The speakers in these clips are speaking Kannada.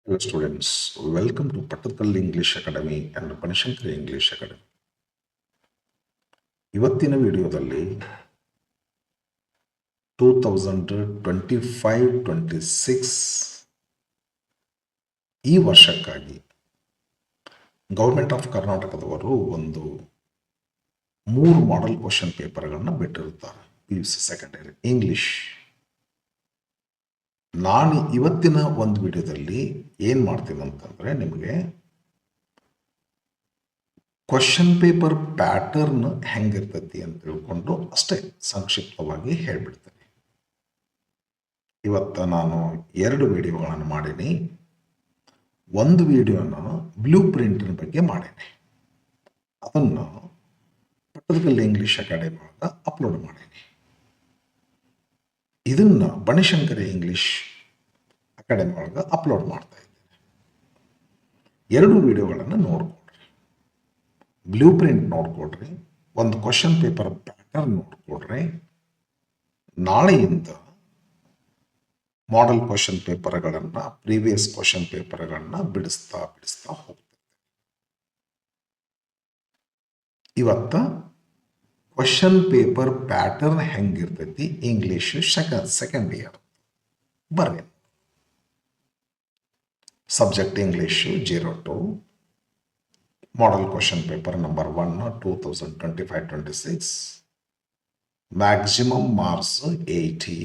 Hello students, welcome to Pattathal English Academy and Panishankari English Academy. ಇವತ್ತಿನ ವಿಡಿಯೋದಲ್ಲಿ 2025-26 ಈ ವರ್ಷಕ್ಕಾಗಿ ಗೌರ್ಮೆಂಟ್ ಆಫ್ ಕರ್ನಾಟಕದವರು ಒಂದು 3 ಮಾಡೆಲ್ ಕ್ವಶನ್ ಪೇಪರ್ಗಳನ್ನು ಬಿಟ್ಟಿರುತ್ತಾರೆ. PUC secondary English. ನಾನು ಇವತ್ತಿನ ಒಂದು ವಿಡಿಯೋದಲ್ಲಿ ಏನು ಮಾಡ್ತೀನಿ ಅಂತಂದರೆ ನಿಮಗೆ ಕ್ವಶನ್ ಪೇಪರ್ ಪ್ಯಾಟರ್ನ್ ಹೆಂಗಿರ್ತೈತಿ ಅಂತ ತಿಳ್ಕೊಂಡು ಅಷ್ಟೇ ಸಂಕ್ಷಿಪ್ತವಾಗಿ ಹೇಳ್ಬಿಡ್ತೇನೆ. ಇವತ್ತು ನಾನು 2 ವಿಡಿಯೋಗಳನ್ನು ಮಾಡೀನಿ. ಒಂದು ವಿಡಿಯೋನ ಬ್ಲೂ ಪ್ರಿಂಟಿನ ಬಗ್ಗೆ ಮಾಡೀನಿ. ಅದನ್ನು ಪಟ್ಟದಕಲ್ಲು ಇಂಗ್ಲಿಷ್ ಅಕಾಡೆಮಿ ಒಳಗೆ ಅಪ್ಲೋಡ್ ಮಾಡೀನಿ. ಇದನ್ನು ಬನಶಂಕರಿ ಇಂಗ್ಲಿಷ್ ಅಕಾಡೆಮಿ ಒಳಗೆ ಅಪ್ಲೋಡ್ ಮಾಡ್ತಾ ಇದ್ದೇನೆ. 2 ವಿಡಿಯೋಗಳನ್ನು ನೋಡ್ಕೊಳ್ರಿ. ಬ್ಲೂ ಪ್ರಿಂಟ್ ನೋಡ್ಕೊಡ್ರಿ, ಒಂದು ಕ್ವಶನ್ ಪೇಪರ್ ಪ್ಯಾಟರ್ನ್ ನೋಡ್ಕೊಡ್ರಿ. ನಾಳೆಯಿಂದ ಮಾಡೆಲ್ ಕ್ವಶನ್ ಪೇಪರ್ಗಳನ್ನು, ಪ್ರೀವಿಯಸ್ ಕ್ವಶನ್ ಪೇಪರ್ಗಳನ್ನು ಬಿಡಿಸ್ತಾ ಹೋಗ್ತೇವೆ. ಇವತ್ತು ಕ್ವಶನ್ ಪೇಪರ್ ಪ್ಯಾಟರ್ನ್ ಹೆಂಗಿರ್ತೈತಿ ಇಂಗ್ಲಿಷ್ ಸೆಕೆಂಡ್ ಇಯರ್ ಬರ್ರಿ. Subject English 02, model question paper number 1 2025-26, maximum marks 80,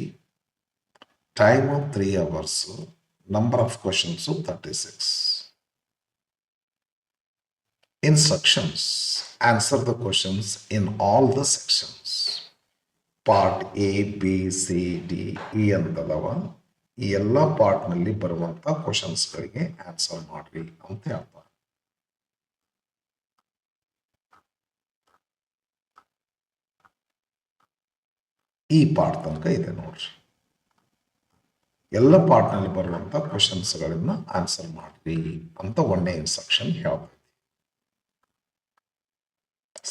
time 3 hours, number of questions 36. Instructions: answer the questions in all the sections. Part A, B, C, D, E ಅಂತದವ. ಈ ಎಲ್ಲ ಪಾರ್ಟ್ನಲ್ಲಿ ಬರುವಂಥ ಕ್ವಶನ್ಸ್ಗಳಿಗೆ ಆನ್ಸರ್ ಮಾಡ್ರಿ ಅಂತ ಹೇಳ್ತಾರೆ. ಈ ಪಾರ್ಟ್ ತನಕ ಇದೆ ನೋಡ್ರಿ. ಎಲ್ಲ ಪಾರ್ಟ್ನಲ್ಲಿ ಬರುವಂಥ ಕ್ವಶನ್ಸ್ಗಳನ್ನ ಆನ್ಸರ್ ಮಾಡ್ರಿ ಅಂತ ಒಂದೇ ಇನ್ಸ್ಟ್ರಕ್ಷನ್ ಹೇಳ್ತೈತಿ.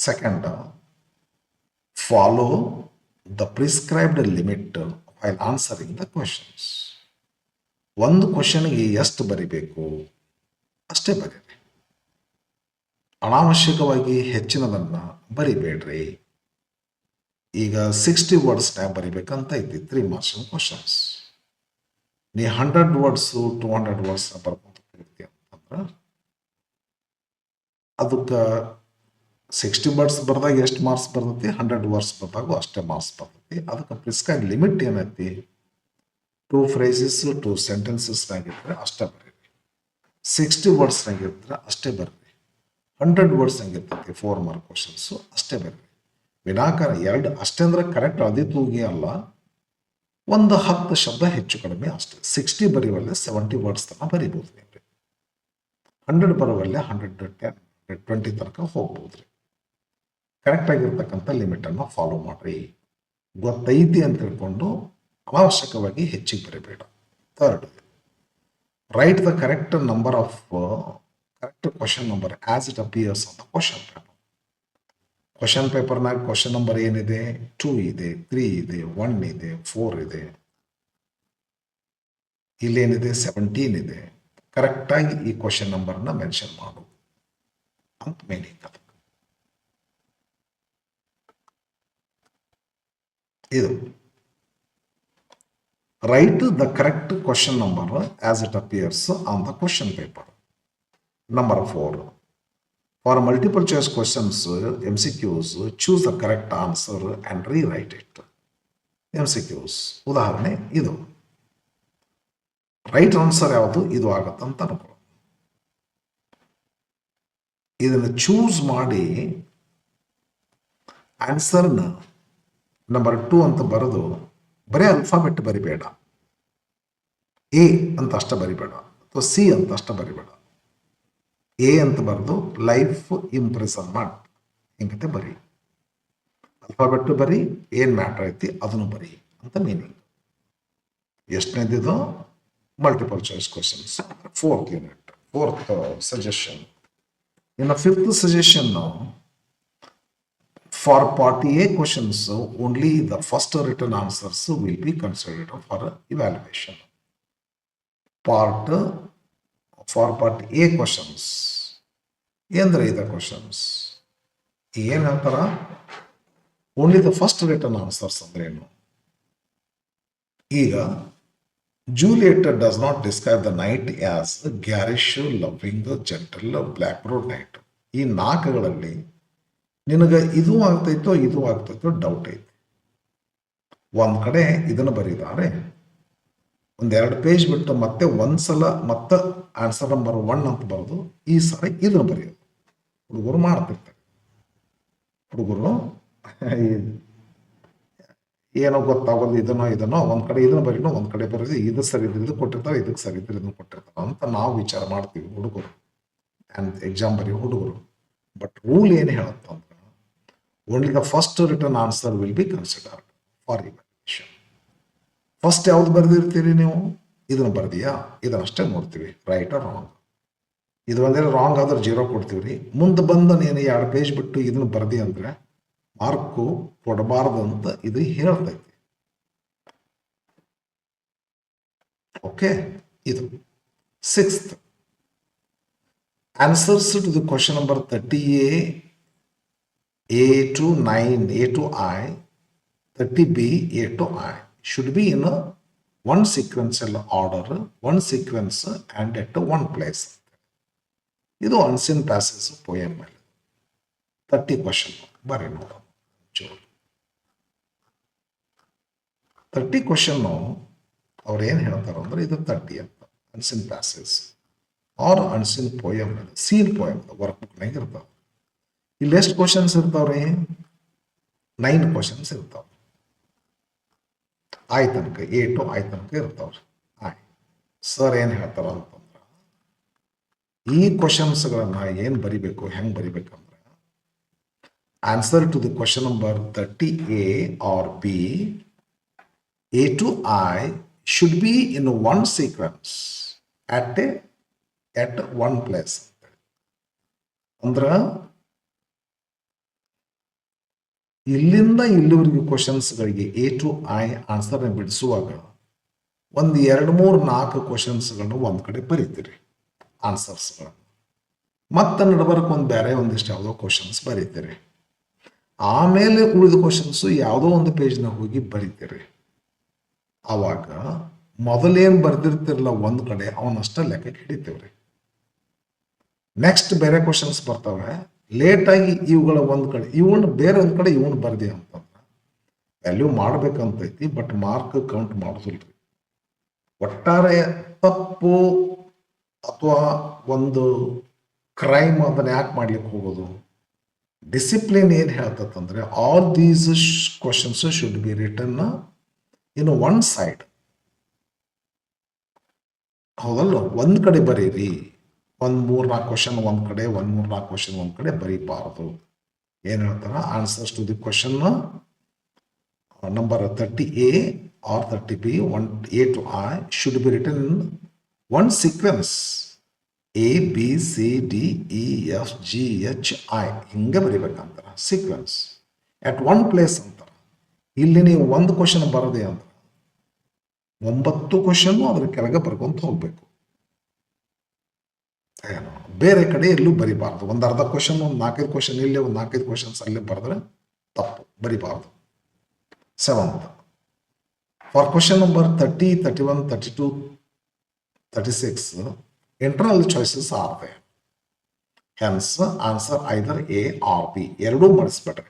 Second, follow the prescribed limit while answering the questions. ಒಂದು ಕ್ವಶನ್ಗೆ ಎಷ್ಟು ಬರಿಬೇಕು ಅಷ್ಟೇ ಬರೀರಿ. ಅನಾವಶ್ಯಕವಾಗಿ ಹೆಚ್ಚಿನದನ್ನು ಬರಿಬೇಡ್ರಿ. ಈಗ 60 ವರ್ಡ್ಸ್ನಾಗ ಬರಿಬೇಕಂತ ಐತಿ 3 ಮಾರ್ಕ್ಸ್ ಕ್ವಶನ್ಸ್. ನೀ 100 ವರ್ಡ್ಸು 200 ವರ್ಡ್ಸ್ನ ಬರ್ಕೊಂತ ಹೋಗ್ತಿ ಅಂತಂದ್ರೆ ಅದಕ್ಕೆ 60 ವರ್ಡ್ಸ್ ಬರ್ದಾಗ ಎಷ್ಟು ಮಾರ್ಕ್ಸ್ ಬರ್ತೈತಿ, 100 ವರ್ಡ್ಸ್ ಬರ್ದಾಗೂ ಅಷ್ಟೇ ಮಾರ್ಕ್ಸ್ ಬರ್ತೈತಿ. ಅದಕ್ಕೆ ಪ್ರಿಸ್ಕ್ರೈಬ್ ಲಿಮಿಟ್ ಏನೈತಿ, 2 phrases 2 ಸೆಂಟೆನ್ಸಸ್ನಾಗಿದ್ರೆ ಅಷ್ಟೇ ಬರೀರಿ. 60 ವರ್ಡ್ಸ್ನಾಗಿದ್ರೆ ಅಷ್ಟೇ ಬರ್ರಿ. 100 ವರ್ಡ್ಸ್ನಾಗಿರ್ತೈತಿ 4 ಮಾರ್ಕ್ ಕ್ವಶನ್ಸು ಅಷ್ಟೇ ಬರ್ರಿ. ವಿನಾಕಾರಣ 2 ಅಷ್ಟೇ ಅಂದ್ರೆ ಕರೆಕ್ಟ್ ಅದೇ ತೂಗಿ ಅಲ್ಲ, ಒಂದು 10 ಶಬ್ದ ಹೆಚ್ಚು ಕಡಿಮೆ ಅಷ್ಟೇ. 60 ಬರೀವಲ್ಲೇ 70 ವರ್ಡ್ಸ್ ತನಕ ಬರಿಬೋದು ನೀವು. 100 ಬರೋವಲ್ಲೇ 110 120 ತನಕ ಹೋಗ್ಬೋದ್ರಿ. ಕರೆಕ್ಟ್ ಆಗಿರ್ತಕ್ಕಂಥ ಲಿಮಿಟನ್ನು ಫಾಲೋ ಮಾಡ್ರಿ. ಗೊತ್ತೈತಿ ಅಂತ ತಿಳ್ಕೊಂಡು ಅನಾವಶ್ಯಕವಾಗಿ ಹೆಚ್ಚಿಗೆ ಬರೀಬೇಡ. Third, write the correct number of correct question number as it appears ಅಂತ ಕ್ವಶನ್ ಪೇಪರ್. ಕ್ವಶನ್ ಪೇಪರ್ನಾಗ ಕ್ವಶನ್ ನಂಬರ್ ಏನಿದೆ, 2 ಇದೆ, 3 ಇದೆ, 1 ಇದೆ, 4 ಇದೆ, ಇಲ್ಲೇನಿದೆ 17 ಇದೆ. ಕರೆಕ್ಟಾಗಿ ಈ ಕ್ವಶನ್ ನಂಬರ್ನ ಮೆನ್ಷನ್ ಮಾಡು ಅಂತ ಮೀನಿಂಗ್. ಅದು ಇದು right the correct question number as it appears on the question paper. Number 4, for multiple choice questions MCQs, choose the correct answer and rewrite it. MCQs ಉದಾಹರಣೆ ಇದು. ರೈಟ್ ಆನ್ಸರ್ ಯಾವುದು ಇದು ಆಗತ್ತಂತ ಅನ್ಕೊಳ್ಳಿ. ಇದನ್ನು ಚೂಸ್ ಮಾಡಿ ಆನ್ಸರ್ನ ನಂಬರ್ 2 ಅಂತ ಬರೆದು ಬರೀ ಅಲ್ಫಾಬೆಟ್ ಬರಿಬೇಡ. A ಅಂತ ಅಷ್ಟ ಬರಿಬೇಡ, ಅಥವಾ C ಅಂತ ಅಷ್ಟ ಬರಿಬೇಡ. A ಅಂತ ಬರೆದು ಲೈಫ್ ಇಂಪ್ರೆಸನ್ಮೆಂಟ್ ಹಿಂಗತೆ ಬರಿ. ಅಲ್ಫಾಬೆಟ್ ಬರಿ, ಏನು ಮ್ಯಾಟ್ರ್ ಐತಿ ಅದನ್ನು ಬರಿ ಅಂತ ಮೀನಿಂಗ್. ಎಷ್ಟನೇದಿದು multiple choice questions. 4th unit, 4th suggestion. ಇನ್ನು 5th suggestion, for part A questions, only the first written answers will be considered for evaluation. Part for part A questions ಏನಂದ್ರೆ ಇದೆ ಕ್ವಶನ್ಸ್ ಏನು ಹೇಳ್ತಾರ, only the first return answers ಅಂದ್ರೆ ಏನು. ಈಗ Juliet does not describe the night as garish, loving, gentle, black road night. ಈ ನಾಲ್ಕುಗಳಲ್ಲಿ ನಿನಗೆ ಇದು ಆಗ್ತೈತೋ ಡೌಟ್ ಐತಿ. ಒಂದ್ ಕಡೆ ಇದನ್ನು ಬರೀತಾರೆ, ಒಂದೆರಡು ಪೇಜ್ ಬಿಟ್ಟು ಮತ್ತೆ ಒಂದ್ಸಲ ಮತ್ತೆ ಆನ್ಸರ್ ನಂಬರ್ 1 ಅಂತ ಬರೋದು, ಈ ಸಾರಿ ಇದನ್ನು ಬರೆಯೋದು ಹುಡುಗರು ಮಾಡ್ತಿರ್ತಾರೆ. ಹುಡುಗರು ಏನೋ ಗೊತ್ತಾಗೋದು ಇದನ್ನೋ ಒಂದ್ ಕಡೆ ಇದನ್ನ ಬರೀನೋ ಒಂದ್ ಕಡೆ ಬರೋದು, ಇದು ಸರಿ ಇದ್ರೆ ಇದು ಕೊಟ್ಟಿರ್ತಾರೆ, ಇದಕ್ಕೆ ಸರಿ ಇದ್ರೆ ಇದನ್ನು ಕೊಟ್ಟಿರ್ತಾರೆ ಅಂತ ನಾವು ವಿಚಾರ ಮಾಡ್ತೀವಿ ಹುಡುಗರು, ಅಂಡ್ ಎಕ್ಸಾಮ್ ಬರೆಯೋ ಹುಡುಗರು. ಬಟ್ ರೂಲ್ ಏನು ಹೇಳುತ್ತಂದ್ರೆ only the first written answer will be considered for evaluation. First ಯಾವ್ದು ಬರೆದಿರ್ತೀರಿ ನೀವು, ಇದನ್ನ ಬರ್ದಿಯಾ, ಇದನ್ನಷ್ಟೇ ನೋಡ್ತೀವಿ, ರೈಟ್ ಆರ್ ರಾಂಗ್. ಇದು ಒಂದೇ ರಾಂಗ್ ಆದ್ರೆ 0 ಕೊಡ್ತೀವಿ. ಮುಂದೆ ಬಂದು ನೀನು 2 ಪೇಜ್ ಬಿಟ್ಟು ಇದನ್ನ ಬರ್ದಿ ಅಂದ್ರೆ ಮಾರ್ಕು ಕೊಡಬಾರ್ದು ಅಂತ ಇದು ಹೇಳ್ತೈತಿ. ಓಕೆ, ಇದು 6th answers to the question number 30A A to 9 A to I 30B A to I should be in a one sequential order, one sequence and at one place. ಇದು ಅನ್ಸಿನ್ ಪ್ಯಾಸೇಜ್ ಪೋಯಮ್ ಮೇಲೆ 30 ಕ್ವಶನ್ ಬರೀ ನೋಡೋಣ. 30 ಕ್ವಶನ್ ಅವ್ರು ಏನು ಹೇಳ್ತಾರ ಅಂದ್ರೆ ಇದು 30 ಅಂತ ಅನ್ಸಿನ್ passage R ಅನ್ಸಿನ್ poem, scene poem work ಬುಕ್ನಾಗ ಇರ್ತಾವ. ಇಲ್ಲಿ ಎಷ್ಟು ಕ್ವಶನ್ಸ್ ಇರ್ತಾವ್ರಿ, 9 ಕ್ವಶನ್ಸ್ ಇರ್ತಾವ. ಆಯ್ ತನಕ A to I ತನಕ ಇರ್ತಾವ್ರಿ. ಸರ್ ಏನು ಹೇಳ್ತಾರ ಅಂತಂದ್ರೆ ಈ ಕ್ವಶನ್ಸ್ಗಳನ್ನ ಏನು ಬರಿಬೇಕು, ಹೆಂಗೆ ಬರಿಬೇಕಂದ್ರೆ answer to the question number 30A or B A to I should be in one sequence at one place. ಅಂದ್ರ ಇಲ್ಲಿಂದ ಇಲ್ಲಿವರೆಗೆ ಕ್ವಶನ್ಸ್ಗಳಿಗೆ A to I ಆನ್ಸರ್ನ ಬಿಡಿಸುವಾಗ ಒಂದು 2, 3, 4 ಕ್ವಶನ್ಸ್ಗಳನ್ನು ಒಂದು ಕಡೆ ಬರೀತೀರಿ ಆನ್ಸರ್ಸ್ಗಳನ್ನು. ಮತ್ತೆ ನಡಬರ್ಕ್ ಒಂದಿಷ್ಟು ಯಾವುದೋ ಕ್ವಶನ್ಸ್ ಬರೀತೀರಿ. ಆಮೇಲೆ ಉಳಿದ ಕ್ವಶನ್ಸು ಯಾವುದೋ ಒಂದು ಪೇಜ್ನಾಗ ಹೋಗಿ ಬರೀತೀರಿ. ಆವಾಗ ಮೊದಲೇನು ಬರ್ದಿರ್ತಿರಲ್ಲ ಒಂದು ಕಡೆ ಅವನಷ್ಟ ಲೆಕ್ಕಕ್ಕೆ ಹಿಡಿತೀವ್ರಿ. ನೆಕ್ಸ್ಟ್ ಬೇರೆ ಕ್ವಶನ್ಸ್ ಬರ್ತವೆ, ಲೇಟಾಗಿ ಇವುಗಳ ಒಂದು ಕಡೆ ಇವನು ಬೇರೆ ಒಂದು ಕಡೆ ಇವನು ಬರ್ದಿ ಅಂತಂದ್ರೆ ವ್ಯಾಲ್ಯೂ ಮಾಡ್ಬೇಕಂತೈತಿ, ಬಟ್ ಮಾರ್ಕ್ ಕೌಂಟ್ ಮಾಡೋದಿಲ್ರಿ. ಒಟ್ಟಾರೆ ತಪ್ಪು ಅಥವಾ ಒಂದು ಕ್ರೈಮ್ ಅದನ್ನ ಯಾಕೆ ಮಾಡ್ಲಿಕ್ಕೆ ಹೋಗೋದು, ಡಿಸಿಪ್ಲಿನ್ ಏನು ಹೇಳ್ತಂದ್ರೆ all these questions should be written in one side. ಹೌದಲ್ಲ, ಒಂದ್ ಕಡೆ ಬರೀರಿ. 3-4 ಕ್ವಶನ್ ಒಂದ್ ಕಡೆ, 3-4 ಕ್ವಶನ್ ಒಂದ್ ಕಡೆ ಬರೀಬಾರದು. ಏನ್ ಹೇಳ್ತಾರ, answers to the question number 30A or 30B A to I should be written in one sequence A B C D E F G H I ಹಿಂಗೆ ಬರಿಬೇಕಂತಾರ ಸೀಕ್ವೆನ್ಸ್. ಅಟ್ ಒನ್ ಪ್ಲೇಸ್ ಅಂತಾರ. ಇಲ್ಲಿ ನೀವು ಒಂದು ಕ್ವಶನ್ ಬರದೆ ಅಂತ 9 ಕ್ವಶನ್ ಅದ್ರ ಕೆಳಗೆ ಬರ್ಕೊಂತ ಹೋಗ್ಬೇಕು. ಬೇರೆ ಕಡೆ ಎಲ್ಲೂ ಬರಿಬಾರ್ದು. ಒಂದು ಅರ್ಧ ಕ್ವಶನ್, ಒಂದು 4-5 ಕ್ವಶನ್ ಇಲ್ಲೇ, ಒಂದು 4-5 ಕ್ವಶನ್ಸ್ ಅಲ್ಲೇ ಬರೆದ್ರೆ ತಪ್ಪು, ಬರಿಬಾರ್ದು. 7th for question number 30, 31, 32, 36 internal choices are there. Hence answer either A or B. ಎರಡೂ ಮಾಡಿಸ್ಬೇಡ್ರಿ.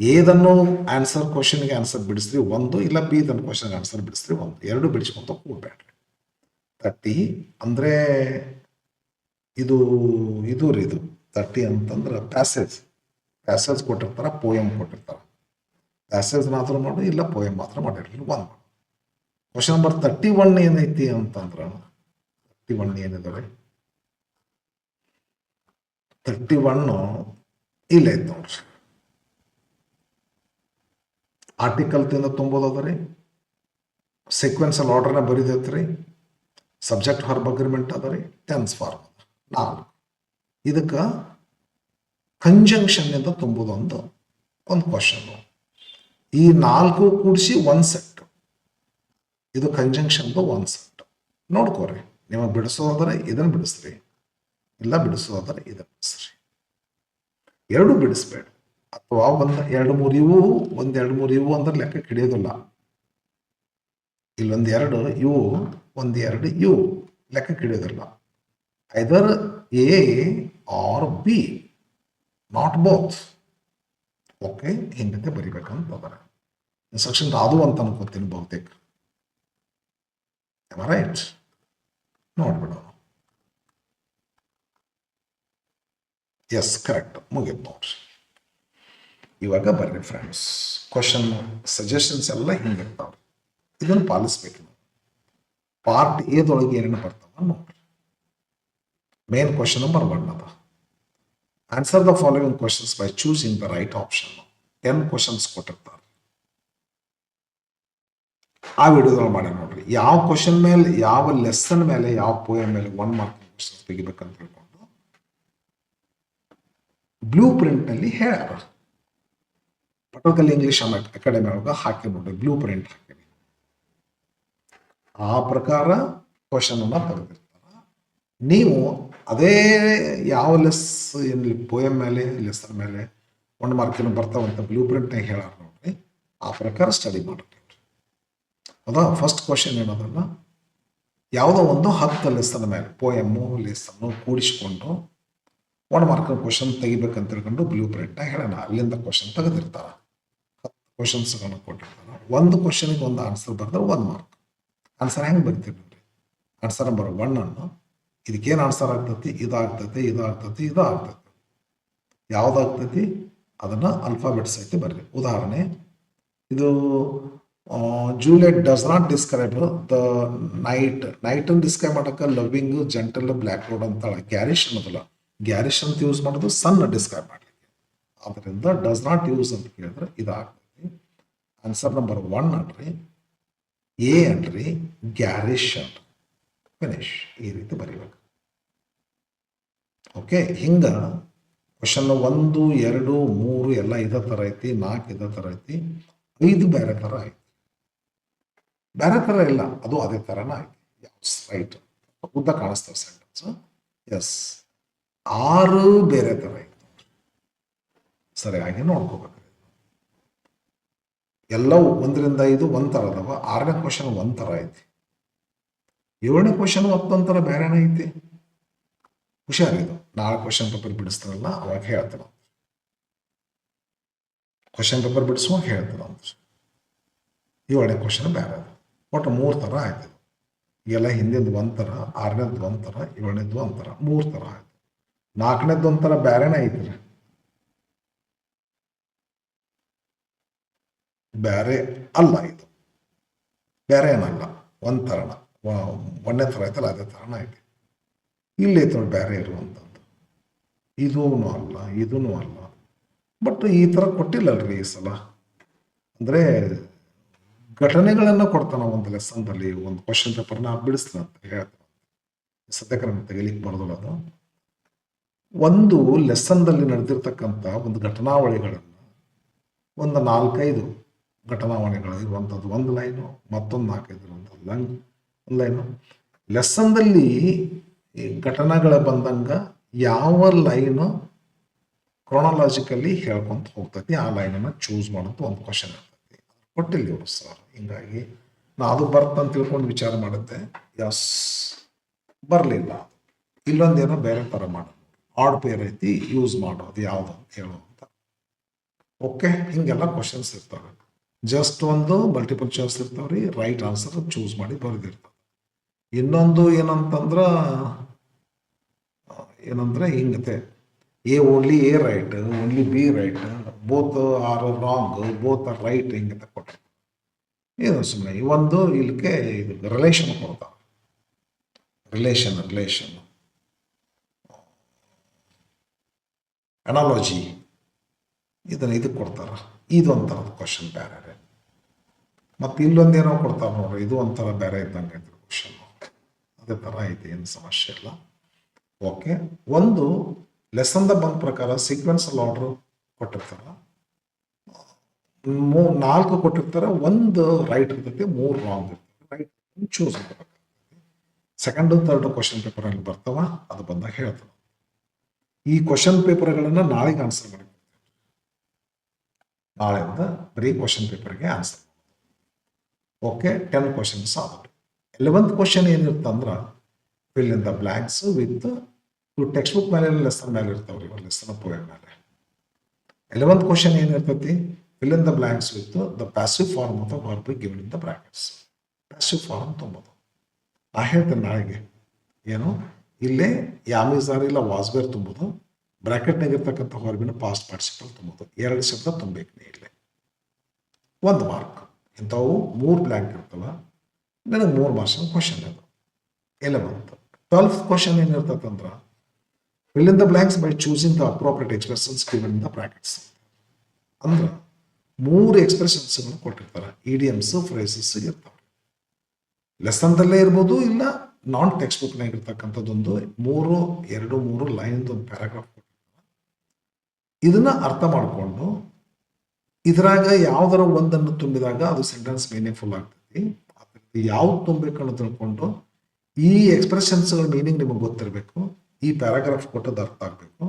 ಏದನ್ನು ಆನ್ಸರ್ ಕ್ವಶನ್ಗೆ ಆನ್ಸರ್ ಬಿಡಿಸ್ರಿ ಒಂದು, ಇಲ್ಲ B ದನ್ನು ಕ್ವಶನ್ಗೆ ಆನ್ಸರ್ ಬಿಡಿಸ್ರಿ ಒಂದು. ಎರಡು ಬಿಡಿಸ್ಕೊಂತ ಕೂಡ್ಬೇಡ್ರಿ. 30 ಅಂದ್ರೆ ಇದು 30 ಅಂತಂದ್ರೆ ಪ್ಯಾಸೇಜ್ ಕೊಟ್ಟಿರ್ತಾರ, ಪೋಯಮ್ ಕೊಟ್ಟಿರ್ತಾರ. ಪ್ಯಾಸೇಜ್ ಮಾತ್ರ ಮಾಡು, ಇಲ್ಲ ಪೋಯಮ್ ಮಾತ್ರ ಮಾಡಿರಲಿ, ಒಂದು. ಕ್ವಶನ್ ನಂಬರ್ 31 ಏನೈತಿ ಅಂತಂದ್ರ 31 ಏನಿದಾವೆ 31 ಇಲ್ಲ ಐತಿ ನೋಡ್ರಿ. ಆರ್ಟಿಕಲ್ ತಿಂದ ತುಂಬೋದದ್ರಿ, ಸೀಕ್ವೆನ್ಸಲ್ ಆರ್ಡರ್ನ ಬರೀದೈತ್ರಿ, ಸಬ್ಜೆಕ್ಟ್ ವರ್ಬ್ ಅಗ್ರಿಮೆಂಟ್ ಅದ ರೀ, ಟೆನ್ಸ್ ಫಾರ್ಮ್ 4. ಇದಕ್ಕೆ ಕಂಜಂಕ್ಷನ್ ಇಂದ ತುಂಬೋದು ಒಂದು ಕ್ವಶನ್. ಈ 4 ಕೂಡಿಸಿ 1 ಸೆಟ್. ಇದು ಕಂಜಂಕ್ಷನ್ದು 1 ಸೆಟ್. ನೋಡ್ಕೋರಿ, ನಿಮಗೆ ಬಿಡಿಸೋದ್ರೆ ಇದನ್ನು ಬಿಡಿಸ್ರಿ, ಇಲ್ಲ ಬಿಡಿಸೋದ್ರೆ ಇದನ್ನು ಬಿಡಿಸ್ರಿ. ಎರಡು ಬಿಡಿಸ್ಬೇಡ. ಅಥವಾ ಒಂದು 2-3 ಇವು, 1-2-3 ಇವು ಅಂದ್ರೆ ಲೆಕ್ಕ ಹಿಡಿಯೋದಿಲ್ಲ. ಇಲ್ಲೊಂದು 2 ಇವು, 1-2 ಇವು ಲೆಕ್ಕ ಹಿಡಿಯೋದಿಲ್ಲ. Either A or B, not both. Okay, ಹಿಂಗತೆ ಬರಿಬೇಕಂತ ಅದರ ಇನ್ಸ್ಟ್ರಕ್ಷನ್ ಅದು ಅಂತ ಅನ್ಕೋತೀನಿ ಬಹುತೇಕ. ರೈಟ್, ನೋಡ್ಬಿಡೋಣ. ಎಸ್, ಕರೆಕ್ಟ್, ಮುಗಿತು ನೋಡ್ರಿ. ಇವಾಗ ಬರ್ರಿ ಫ್ರೆಂಡ್ಸ್, ಕ್ವಶನ್ ಸಜೆಷನ್ಸ್ ಎಲ್ಲ ಹಿಂಗಿರ್ತಾವ್ರಿ, ಇದನ್ನು ಪಾಲಿಸ್ಬೇಕು. ಪಾರ್ಟ್ ಎದೊಳಗೆ ಏನೇನು ಬರ್ತಾವ ನೋಡ್ರಿ. ಮೇನ್ ಕ್ವಶನ್ ನಂಬರ್ 1 ಅದ. Answer the following questions by choosing the right option. 10 questions ಕೊಟ್ಟಿರ್ತಾರೆ. ಆ ವಿಡಿಯೋದಲ್ಲಿ ಮಾಡಿ ನೋಡ್ರಿ. ಯಾವ ಕ್ವಶನ್ ಮೇಲೆ, ಯಾವ ಲೆಸನ್ ಮೇಲೆ, ಯಾವ ಪೋಯಮ್ ಮೇಲೆ 1 ಮಾರ್ಕ್ ಕ್ವಶನ್ಸ್ ತೆಗಿಬೇಕಂತ ಹೇಳ್ಕೊಂಡು ಬ್ಲೂ ಪ್ರಿಂಟ್ ನಲ್ಲಿ ಹೇಳ್ಯಾರ. ಪಟೋಕಲ್ ಇಂಗ್ಲಿಷ್ ಅಕಾಡೆಮಿ ಒಳಗೆ ಹಾಕಿ ನೋಡ್ರಿ, ಬ್ಲೂ ಪ್ರಿಂಟ್ ಹಾಕಿರಿ. ಆ ಪ್ರಕಾರ ಕ್ವಶನ್ ಅನ್ನ ತೆಗೆದಿರ್ತಾರ. ನೀವು ಅದೇ ಯಾವ ಪೋಯಮ್ ಮೇಲೆ, ಲೆಸನ್ ಮೇಲೆ 1 ಮಾರ್ಕಿನ ಬರ್ತಾವಂತ ಬ್ಲೂ ಪ್ರಿಂಟ್ನಾಗ ಹೇಳಾರ ನೋಡ್ರಿ. ಆ ಪ್ರಕಾರ ಸ್ಟಡಿ ಮಾಡ್ರಿ. ಅದ ಫಸ್ಟ್ ಕ್ವಶನ್ ಏನದಲ್ಲ, ಯಾವುದೋ ಒಂದು 10 ಲೆಸನ್ ಮೇಲೆ, ಪೋಯಮ್ಮು ಲೆಸನ್ನು ಕೂಡಿಸ್ಕೊಂಡು 1 ಮಾರ್ಕಿನ ಕ್ವಶನ್ ತೆಗಿಬೇಕಂತ ತಿಳ್ಕೊಂಡು ಬ್ಲೂ ಪ್ರಿಂಟ್ನಾಗ ಹೇಳೋಣ. ಅಲ್ಲಿಂದ ಕ್ವಶನ್ ತೆಗೆದಿರ್ತಾರ. 10 ಕ್ವಶನ್ಸ್ಗಳನ್ನ ಕೊಟ್ಟಿರ್ತಾರ. ಒಂದು ಕ್ವಶನ್ಗೆ ಒಂದು ಆನ್ಸರ್ ಬರೆದ್ರೆ 1 ಮಾರ್ಕ್. ಆನ್ಸರ್ ಹೆಂಗೆ ಬರ್ತೀವಿ ನೋಡ್ರಿ. ಆನ್ಸರ್ ನಂಬರ್ 1 ಅನ್ನು ಇದಕ್ಕೇನು ಆನ್ಸರ್ ಆಗ್ತೈತಿ, ಇದಾಗ್ತೈತಿ, ಇದಾಗ್ತೈತಿ, ಇದು ಆಗ್ತೈತಿ. ಯಾವ್ದಾಗ್ತೈತಿ ಅದನ್ನ ಅಲ್ಫಾಬೆಟ್ಸ್ ಐತಿ ಬರ್ರಿ. ಉದಾಹರಣೆ, ಇದು Juliet does not describe the night. Night ಅನ್ನು ಡಿಸ್ಕ್ರೈಬ್ ಮಾಡಕ್ಕೆ ಲವಿಂಗ್, ಜೆಂಟಲ್, ಬ್ಲ್ಯಾಕ್ ರೋಡ್ ಅಂತಾಳೆ. ಗ್ಯಾರಿಶ್ ಅನ್ನೋದಿಲ್ಲ, ಗ್ಯಾರಿಶ್ ಅಂತ ಯೂಸ್ ಮಾಡೋದು ಸನ್ ಡಿಸ್ಕ್ರೈಬ್ ಮಾಡಲಿಕ್ಕೆ. ಆದ್ದರಿಂದ ಡಸ್ ನಾಟ್ ಯೂಸ್ ಅಂತ ಕೇಳಿದ್ರೆ ಇದಾಗ್ತೈತಿ. ಆನ್ಸರ್ ನಂಬರ್ 1 ಅನ್ರಿ, ಎ ಅನ್ರಿ, ಗ್ಯಾರಿಶ್ ಅನ್ರಿ. ಫಿನಿಶ್. ಈ ರೀತಿ ಬರೀಬೇಕು. ಓಕೆ, ಹಿಂಗ ಕ್ವಶನ್ 1, 2, 3 ಎಲ್ಲ ಇದೇ ಥರ ಐತಿ, 4 ಇದೇ ಥರ ಐತಿ, 5 ಬೇರೆ ಥರ ಐತಿ. ಬೇರೆ ಥರ ಇಲ್ಲ, ಅದು ಅದೇ ಥರನ ಐತಿ. ರೈಟ್, ಉದ್ದ ಕಾಣಿಸ್ತವೆ ಸೆಂಟೆನ್ಸ್. ಎಸ್, 6 ಬೇರೆ ಥರ ಐತಿ. ಸರಿಯಾಗಿ ನೋಡ್ಕೋಬೇಕು. ಎಲ್ಲವೂ 1ರಿಂದ 5 ಒಂಥರ ಅದಾವ. 6ನೇ ಕ್ವಶನ್ ಒಂಥರ ಐತಿ. 7ನೇ ಕ್ವಶನ್ ಮತ್ತೊಂಥರ ಬೇರೆನೇ ಐತಿ. ಹುಷಾರಿದು. ನಾಳೆ ಕ್ವಶನ್ ಪೇಪರ್ ಬಿಡಿಸ್ತಾರಲ್ಲ ಅವಾಗ ಹೇಳ್ತಾರ. ಕ್ವಶನ್ ಪೇಪರ್ ಬಿಡಿಸುವಾಗ ಹೇಳ್ತಾರ. 7ನೇ ಕ್ವಶನ್ ಬೇರೆ ಅದು. ಒಟ್ಟು 3 ಥರ ಆಯ್ತು. ಈಗೆಲ್ಲ ಹಿಂದಿದ್ದು ಒಂಥರ, 6ನೇದ್ದು ಒಂಥರ, 7ನೇದ್ದು ಒಂಥರ, 3 ಥರ ಆಯ್ತು. 4ನೇದ್ದು ಒಂಥರ ಬೇರೆನೇ ಐತ್ರಿ. ಬೇರೆ ಅಲ್ಲ, ಇದು ಬೇರೆ ಏನಲ್ಲ, ಒಂಥರನ. 1ನೇ ಥರ ಐತಲ್ಲ ಅದೇ ಥರನ ಐತಿ. ಇಲ್ಲಿ ಐತೆ ನೋಡಿ ಬೇರೆ ಇರುವಂಥದ್ದು. ಇದೂ ಅಲ್ಲ, ಇದೂ ಅಲ್ಲ. ಬಟ್ ಈ ಥರ ಕೊಟ್ಟಿಲ್ಲಲ್ರಿ ಈ ಸಲ. ಅಂದರೆ ಘಟನೆಗಳನ್ನು ಕೊಡ್ತಾನೆ ಒಂದು ಲೆಸನ್ದಲ್ಲಿ. ಒಂದು ಕ್ವಶನ್ ಪೇಪರ್ನ ಬಿಡಿಸ್ತಾನೆ ಅಂತ ಹೇಳ್ತಾನೆ. ಸದ್ಯಕ್ಕೆ ನಮ್ಗೆ ತೆಗಿಲಿಕ್ಕೆ ಬರೋದಿಲ್ಲ ಅದು. ಒಂದು ಲೆಸನ್ದಲ್ಲಿ ನಡೆದಿರ್ತಕ್ಕಂಥ ಒಂದು ಘಟನಾವಳಿಗಳನ್ನು, ಒಂದು 4-5 ಘಟನಾವಳಿಗಳು ಇರುವಂಥದ್ದು ಒಂದು ಲೈನು, ಮತ್ತೊಂದು 4-5 ಇರುವಂಥದ್ದು ಒಂದು ಲೈನು. ಲೆಸನ್ದಲ್ಲಿ ಈ ಘಟನೆಗಳ ಬಂದಂಗ ಯಾವ ಲೈನು ಕ್ರೊನಾಲಜಿಕಲಿ ಹೇಳ್ಕೊಂತ ಹೋಗ್ತೈತಿ, ಆ ಲೈನನ್ನು ಚೂಸ್ ಮಾಡೋದು ಒಂದು ಕ್ವಶನ್ ಇರ್ತೈತಿ. ಕೊಟ್ಟಿಲ್ಲ ಇವರು ಸರ್. ಹಿಂಗಾಗಿ ನಾ ಅದು ಬರ್ತಂತ ತಿಳ್ಕೊಂಡು ವಿಚಾರ ಮಾಡಿದ್ದೆ. ಎಸ್, ಬರಲಿಲ್ಲ. ಇಲ್ಲೊಂದೇನೋ ಬೇರೆ ಥರ ಮಾಡೋದು, ಆಡ್ ಪೇರ್ ಐತಿ, ಯೂಸ್ ಮಾಡೋದು ಯಾವುದು ಅಂತ ಹೇಳುವಂತ. ಓಕೆ, ಹಿಂಗೆಲ್ಲ ಕ್ವಶನ್ಸ್ ಇರ್ತವೆ. ಜಸ್ಟ್ ಒಂದು ಮಲ್ಟಿಪಲ್ ಚಾಯ್ಸ್ ಇರ್ತಾವ್ರಿ, ರೈಟ್ ಆನ್ಸರ್ ಚೂಸ್ ಮಾಡಿ ಬರೆದಿರ್ತವೆ. ಇನ್ನೊಂದು ಏನಂದ್ರೆ ಹಿಂಗತೆ, A only A right, only B right, both are wrong, both are right, ಹಿಂಗತೆ ಕೊಟ್ಟರೆ ಏನು ಸುಮ್ಮನೆ. ಒಂದು ಇಲ್ಲಿಗೆ ಇದು ರಿಲೇಷನ್ ಕೊಡ್ತಾವೆ. ರಿಲೇಷನ್ ಅನಾಲಜಿ ಇದಕ್ಕೆ ಕೊಡ್ತಾರ. ಇದೊಂಥರದ ಕ್ವಶನ್ ಬೇರೆ. ಮತ್ತು ಇಲ್ಲೊಂದೇನೋ ಕೊಡ್ತಾರೆ ನೋಡ್ರಿ, ಇದು ಒಂಥರ ಬೇರೆ ಇದ್ದಂಗೆ ಐತೆ ಕ್ವಶನ್. ಅದೇ ಥರ ಐತೆ, ಏನು ಸಮಸ್ಯೆ ಇಲ್ಲ. ಓಕೆ, ಒಂದು ಲೆಸನ್ದ ಬಂದ ಪ್ರಕಾರ ಸೀಕ್ವೆನ್ಸ್ ಆರ್ಡರ್ ಕೊಟ್ಟಿರ್ತಾರ. 4 ಕೊಟ್ಟಿರ್ತಾರೆ, ಒಂದು ರೈಟ್ ಇರ್ತೈತಿ, 3 ರಾಂಗ್ ಇರ್ತೈತಿ. ರೈಟ್ ಚೂಸ್ ಮಾಡಬೇಕಾಗ್ತೈತಿ. ಸೆಕೆಂಡ್ ಥರ್ಡ್ ಕ್ವಶನ್ ಪೇಪರ್ ಅಲ್ಲಿ ಬರ್ತಾವ, ಅದು ಬಂದಾಗ ಹೇಳ್ತಾವ. ಈ ಕ್ವಶನ್ ಪೇಪರ್ಗಳನ್ನ ನಾಳೆಗೆ ಆನ್ಸರ್ ಮಾಡಿ, ನಾಳೆಯಿಂದ ಬರೀ ಕ್ವಶನ್ ಪೇಪರ್ಗೆ ಆನ್ಸರ್. ಓಕೆ, 10 ಕ್ವಶನ್ಸ್ ಆದವು. 11th ಕ್ವಶನ್ ಏನಿರುತ್ತೆ ಅಂದ್ರೆ fill in the blanks with text book ಮೇಲೆ ಲೆಸನ್ ಮೇಲೆ ಇರ್ತಾವ್ರಿ, ಲೆಸನ್ ಪೋಯಮ್ ಮೇಲೆ. 11th ಕ್ವಶನ್ ಏನಿರ್ತೈತಿ, fill in the blanks with the passive form of the verb given in the brackets. Passive form ತುಂಬೋದು. ನಾ ಹೇಳ್ತೇನೆ ನಾಳೆಗೆ ಏನು, ಇಲ್ಲೇ ಯಾಮಿಜಾರ್ ಇಲ್ಲ ವಾಸ್ಬೇರ್ ತುಂಬೋದು, ಬ್ರಾಕೆಟ್ನಾಗ ಇರ್ತಕ್ಕಂಥ ವರ್ಬಿನ ಪಾಸ್ಟ್ ಪಾರ್ಟಿಸಿಪಲ್ ತುಂಬೋದು. 2 ಶಬ್ದ ತುಂಬಬೇಕು ನೀ ಇಲ್ಲೇ. 1 ಮಾರ್ಕ್. ಇಂಥವು 3 ಬ್ಲ್ಯಾಂಕ್ ಇರ್ತವ, ನನಗೆ 3 ಮಾರ್ಕ್ಸ್ ಕ್ವಶನ್ ಅದು. 11th. 12th ಕ್ವಶನ್ ಏನಿರ್ತದಂದ್ರೆ fill in the blanks by choosing the appropriate expressions given in the brackets. ಅಂದ್ರೆ 3 ಎಕ್ಸ್ಪ್ರೆಷನ್ಸ್ಗಳನ್ನು ಕೊಟ್ಟಿರ್ತಾರೆ, ಇಡಿಯಮ್ಸ್ ಫ್ರೇಸಸ್ ಇರ್ತಾವೆ. ಲೆಸನ್ದಲ್ಲೇ ಇರ್ಬೋದು, ಇಲ್ಲ ನಾನ್ ಟೆಕ್ಸ್ಟ್ ಬುಕ್ನಾಗ ಇರ್ತಕ್ಕಂಥದ್ದೊಂದು 3 ಲೈನ್ ಒಂದು ಪ್ಯಾರಾಗ್ರಾಫ್ ಕೊಟ್ಟಿರ್ತಾರೆ. ಇದನ್ನ ಅರ್ಥ ಮಾಡಿಕೊಂಡು ಇದ್ರಾಗ ಯಾವ್ದಾರ ಒಂದನ್ನು ತುಂಬಿದಾಗ ಅದು ಸೆಂಟೆನ್ಸ್ ಮೀನಿಂಗ್ಫುಲ್ ಆಗ್ತೈತಿ. ಯಾವ್ದು ತುಂಬಬೇಕನ್ನು ತಿಳ್ಕೊಂಡು ಈ ಎಕ್ಸ್ಪ್ರೆಷನ್ಸ್ಗಳ ಮೀನಿಂಗ್ ನಿಮಗೆ ಗೊತ್ತಿರಬೇಕು, ಈ ಪ್ಯಾರಾಗ್ರಾಫ್ ಕೊಟ್ಟದ್ದು ಅರ್ಥ ಆಗ್ಬೇಕು.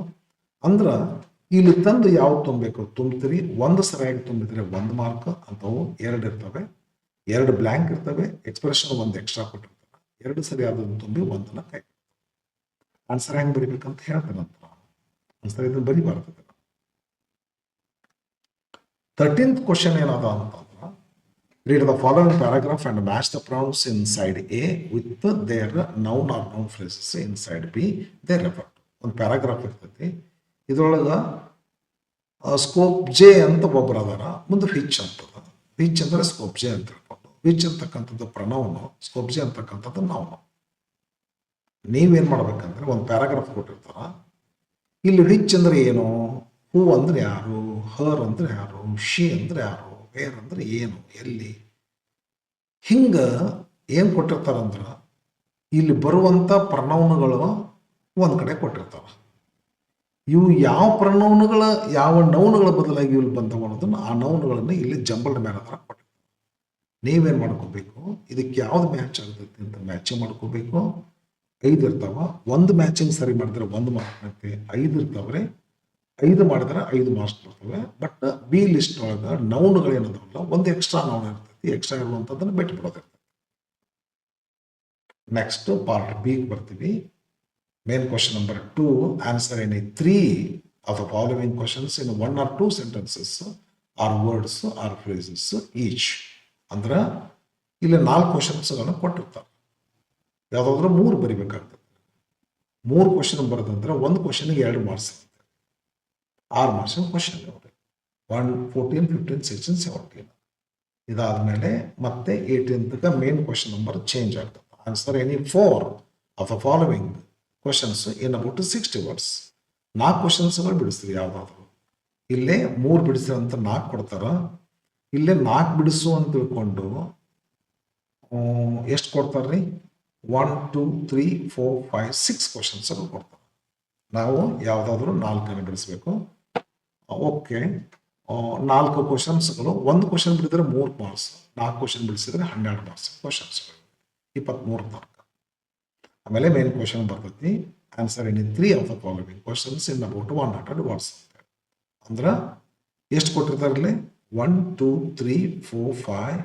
ಅಂದ್ರೆ ಇಲ್ಲಿ ತಂದು ಯಾವ್ದು ತುಂಬಬೇಕು ತುಂಬ್ತೀರಿ. 1 ಸರಿಯಾಗಿ ತುಂಬಿದ್ರೆ 1 ಮಾರ್ಕ್ ಅಂತವು. 2 ಇರ್ತವೆ, 2 ಬ್ಲ್ಯಾಂಕ್ ಇರ್ತವೆ, ಎಕ್ಸ್ಪ್ರೆಷನ್ 1 ಎಕ್ಸ್ಟ್ರಾ ಕೊಟ್ಟಿರ್ತಾರೆ. 2 ಸರಿಯಾದನ್ನು ತುಂಬಿ 1ನ್ನ ಕೈ. ಆನ್ಸರ್ ಹೆಂಗೆ ಬರಿಬೇಕಂತ ಹೇಳ್ತೇನಂತ. ಆನ್ಸರ್ ಇದನ್ನು ಬರಿಬಾರ್ದು. 13th ಕ್ವಶನ್ ಏನದ ಅಂತಂದ್ರೆ read the following paragraph and match the pronouns inside A with their noun or noun phrases inside B they refer to. ಒಂದು ಪ್ಯಾರಾಗ್ರಾಫ್ ಇರ್ತೈತಿ, ಇದ್ರೊಳಗೆ ಸ್ಕೋಪ್ ಜೆ ಅಂತ ಒಬ್ಬರು ಅದಾರ, ಮುಂದೆ ವಿಚ್ ಅಂತದ. ವಿಚ್ ಅಂದ್ರೆ ಸ್ಕೋಪ್ ಜೆ ಅಂತ ಹೇಳ್ಕೊಂಡು, ವಿಚ್ ಅಂತಕ್ಕಂಥದ್ದು ಪ್ರನೌನು, ಸ್ಕೋಪ್ ಜೆ ಅಂತಕ್ಕಂಥದ್ದು ನೌನು. ನೀವೇನು ಮಾಡ್ಬೇಕಂದ್ರೆ ಒಂದು ಪ್ಯಾರಾಗ್ರಾಫ್ ಕೊಟ್ಟಿರ್ತಾರ, ಇಲ್ಲಿ ವಿಚ್ ಅಂದ್ರೆ ಏನು, ಹೂ ಅಂದ್ರೆ ಯಾರು, ಹರ್ ಅಂದ್ರೆ ಯಾರು, ಶಿ ಅಂದ್ರೆ ಯಾರು, ವೇರ್ ಅಂದ್ರೆ ಏನು, ಎಲ್ಲಿ, ಹಿಂಗ ಏನ್ ಕೊಟ್ಟಿರ್ತಾರಂದ್ರ ಇಲ್ಲಿ ಬರುವಂತ ಪ್ರನೌನುಗಳು ಒಂದ್ ಕಡೆ ಕೊಟ್ಟಿರ್ತಾವ. ಇವು ಯಾವ ಪ್ರನೌನುಗಳ ಯಾವ ನೌನುಗಳ ಬದಲಾಗಿ ಇಲ್ಲಿ ಬಂದವ ಅನ್ನೋದನ್ನ ಆ ನೌನುಗಳನ್ನ ಇಲ್ಲಿ ಜಂಬಲ್ಡ್ ಮೇಲೆ ಹತ್ರ ಕೊಟ್ಟಿರ್ತಾರೆ. ನೀವೇನ್ ಮಾಡ್ಕೋಬೇಕು, ಇದಕ್ಕೆ ಯಾವ್ದು ಮ್ಯಾಚ್ ಆಗ್ತೈತಿ ಅಂತ ಮ್ಯಾಚಿಂಗ್ ಮಾಡ್ಕೋಬೇಕು. 5 ಇರ್ತಾವ, 1 ಮ್ಯಾಚಿಂಗ್ ಸರಿ ಮಾಡಿದ್ರೆ 1 ಮಾರ್ಕ್ ಬರ್ತೈತಿ. 5 ಇರ್ತಾವ್ರೆ, 5 ಮಾಡಿದ್ರೆ 5 ಮಾರ್ಕ್ಸ್ ಬರ್ತವೆ. ಬಟ್ ಬಿ ಲಿಸ್ಟ್ ಒಳಗೆ ನೌನುಗಳು ಏನದವಲ್ಲ, 1 ಎಕ್ಸ್ಟ್ರಾ ನೌನ್ ಇರ್ತೈತಿ, ಎಕ್ಸ್ಟ್ರಾ ಇರುವಂತದನ್ನ ಬಿಟ್ಟು ಬಿಡೋದಿರ್ತೈತಿ. ನೆಕ್ಸ್ಟ್ ಪಾರ್ಟ್ ಬಿ ಬರ್ತೀವಿ. Main question number 2, answer any 3 of the following questions in 1 or 2 sentences or words or phrases each. ಅಂದ್ರೆ ಇಲ್ಲಿ 4 ಕ್ವಶನ್ಸ್ಗಳನ್ನ ಕೊಟ್ಟಿರ್ತಾರೆ, ಯಾವ್ದಾದ್ರು 3 ಬರಿಬೇಕಾಗ್ತದೆ. 3 ಕ್ವಶನ್ ಬರೋದಂದ್ರೆ 1 ಕ್ವಶನ್ಗೆ 2 ಮಾರ್ಕ್ಸ್, 6 ಮಾರ್ಕ್ಸ್ ಕ್ವಶನ್. 1, 14, 15, 16, 17. ಇದಾದ್ಮೇಲೆ ಮತ್ತೆ 18th main question number change ಆಗ್ತದೆ. Answer any 4 of the following questions in about 60 words. 4 ಕ್ವಶನ್ಸ್ಗಳು ಬಿಡಿಸ್ತೀವಿ ಯಾವ್ದಾದ್ರು. ಇಲ್ಲೇ 3 ಬಿಡಿಸ್ರಿ ಅಂತ 4 ಕೊಡ್ತಾರ, ಇಲ್ಲೇ 4 ಬಿಡಿಸು ಅಂತ ತಿಳ್ಕೊಂಡು ಎಷ್ಟು ಕೊಡ್ತಾರ್ರಿ, 1, 2, 3, 4, 5, 6 ಕ್ವಶನ್ಸ್ ಕೊಡ್ತಾರೆ. ನಾವು ಯಾವ್ದಾದ್ರು 4 ಬಿಡಿಸ್ಬೇಕು. ಓಕೆ, 4 ಕ್ವಶನ್ಸ್ಗಳು. 1 ಕ್ವಶನ್ ಬಿಡಿದ್ರೆ 3 ಮಾರ್ಕ್ಸ್, 4 ಕ್ವಶನ್ ಬಿಡಿಸಿದ್ರೆ 12 ಮಾರ್ಕ್ಸ್ ಕ್ವಶನ್ಸ್ಗಳು, 23 ಮಾರ್ಕ್. ಆಮೇಲೆ ಮೇನ್ ಕ್ವಶನ್ ಬರ್ತೈತಿ, answer any 3 of the following questions in about 100 words. ಅಂದ್ರೆ ಎಷ್ಟು ಕೊಟ್ಟಿರ್ತಾರಲ್ಲಿ, 1, 2, 3, 4, 5,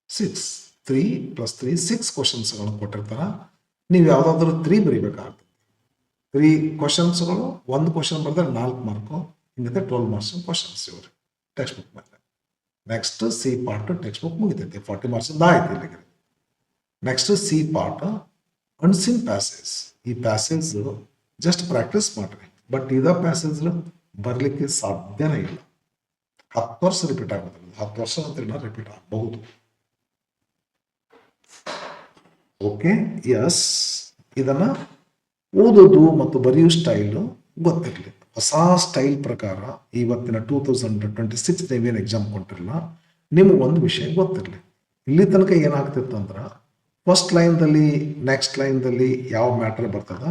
6, 3 + 3 6 ಕ್ವಶನ್ಸ್ಗಳನ್ನು ಕೊಟ್ಟಿರ್ತಾರ. ನೀವು ಯಾವ್ದಾದ್ರು 3 ಬರಿಬೇಕಾಗ್ತದೆ. 3 ಕ್ವಶನ್ಸ್ಗಳು, 1 ಕ್ವಶನ್ ಬರೆದ್ರೆ 4 ಮಾರ್ಕು, ಹಿಂಗತ್ತೆ 12 ಮಾರ್ಕ್ಸ್ ಕ್ವಶನ್ಸ್ ಇವ್ರಿ ಟೆಕ್ಸ್ಟ್ ಬುಕ್ ಮೇಲೆ. Next C part text book ಮುಗಿತೈತಿ, 40 ಮಾರ್ಕ್ಸ್ ಆಯ್ತು ಇಲ್ಲಿಗೆ. Next C part unseen passage. ಈ ಪ್ಯಾಸೇಜ್ ಜಸ್ಟ್ ಪ್ರಾಕ್ಟೀಸ್ ಮಾಡ್ರಿ, ಬಟ್ ಇದ ಪ್ಯಾಸೇಜ್ ಬರ್ಲಿಕ್ಕೆ ಸಾಧ್ಯನೇ ಇಲ್ಲ. 10 ವರ್ಷ ರಿಪೀಟ್ ಆಗೋದಿಲ್ಲ, 10 ವರ್ಷ ಅಂತ ರಿಪೀಟ್ ಆಗಬಹುದು. ಓಕೆ, ಎಸ್, ಇದನ್ನ ಓದೋದು ಮತ್ತು ಬರೆಯೋ ಸ್ಟೈಲು ಗೊತ್ತಿರಲಿ. ಹೊಸ ಸ್ಟೈಲ್ ಪ್ರಕಾರ ಇವತ್ತಿನ 2026 ನೀವೇನು ಎಕ್ಸಾಮ್ ಕೊಟ್ಟಿರಲ್ಲ, ನಿಮಗೊಂದು ವಿಷಯ ಗೊತ್ತಿರಲಿ. ಇಲ್ಲಿ ತನಕ ಏನಾಗ್ತಿತ್ತು ಅಂದ್ರೆ ಫಸ್ಟ್ ಲೈನ್ದಲ್ಲಿ ನೆಕ್ಸ್ಟ್ ಲೈನ್ದಲ್ಲಿ ಯಾವ ಮ್ಯಾಟರ್ ಬರ್ತದ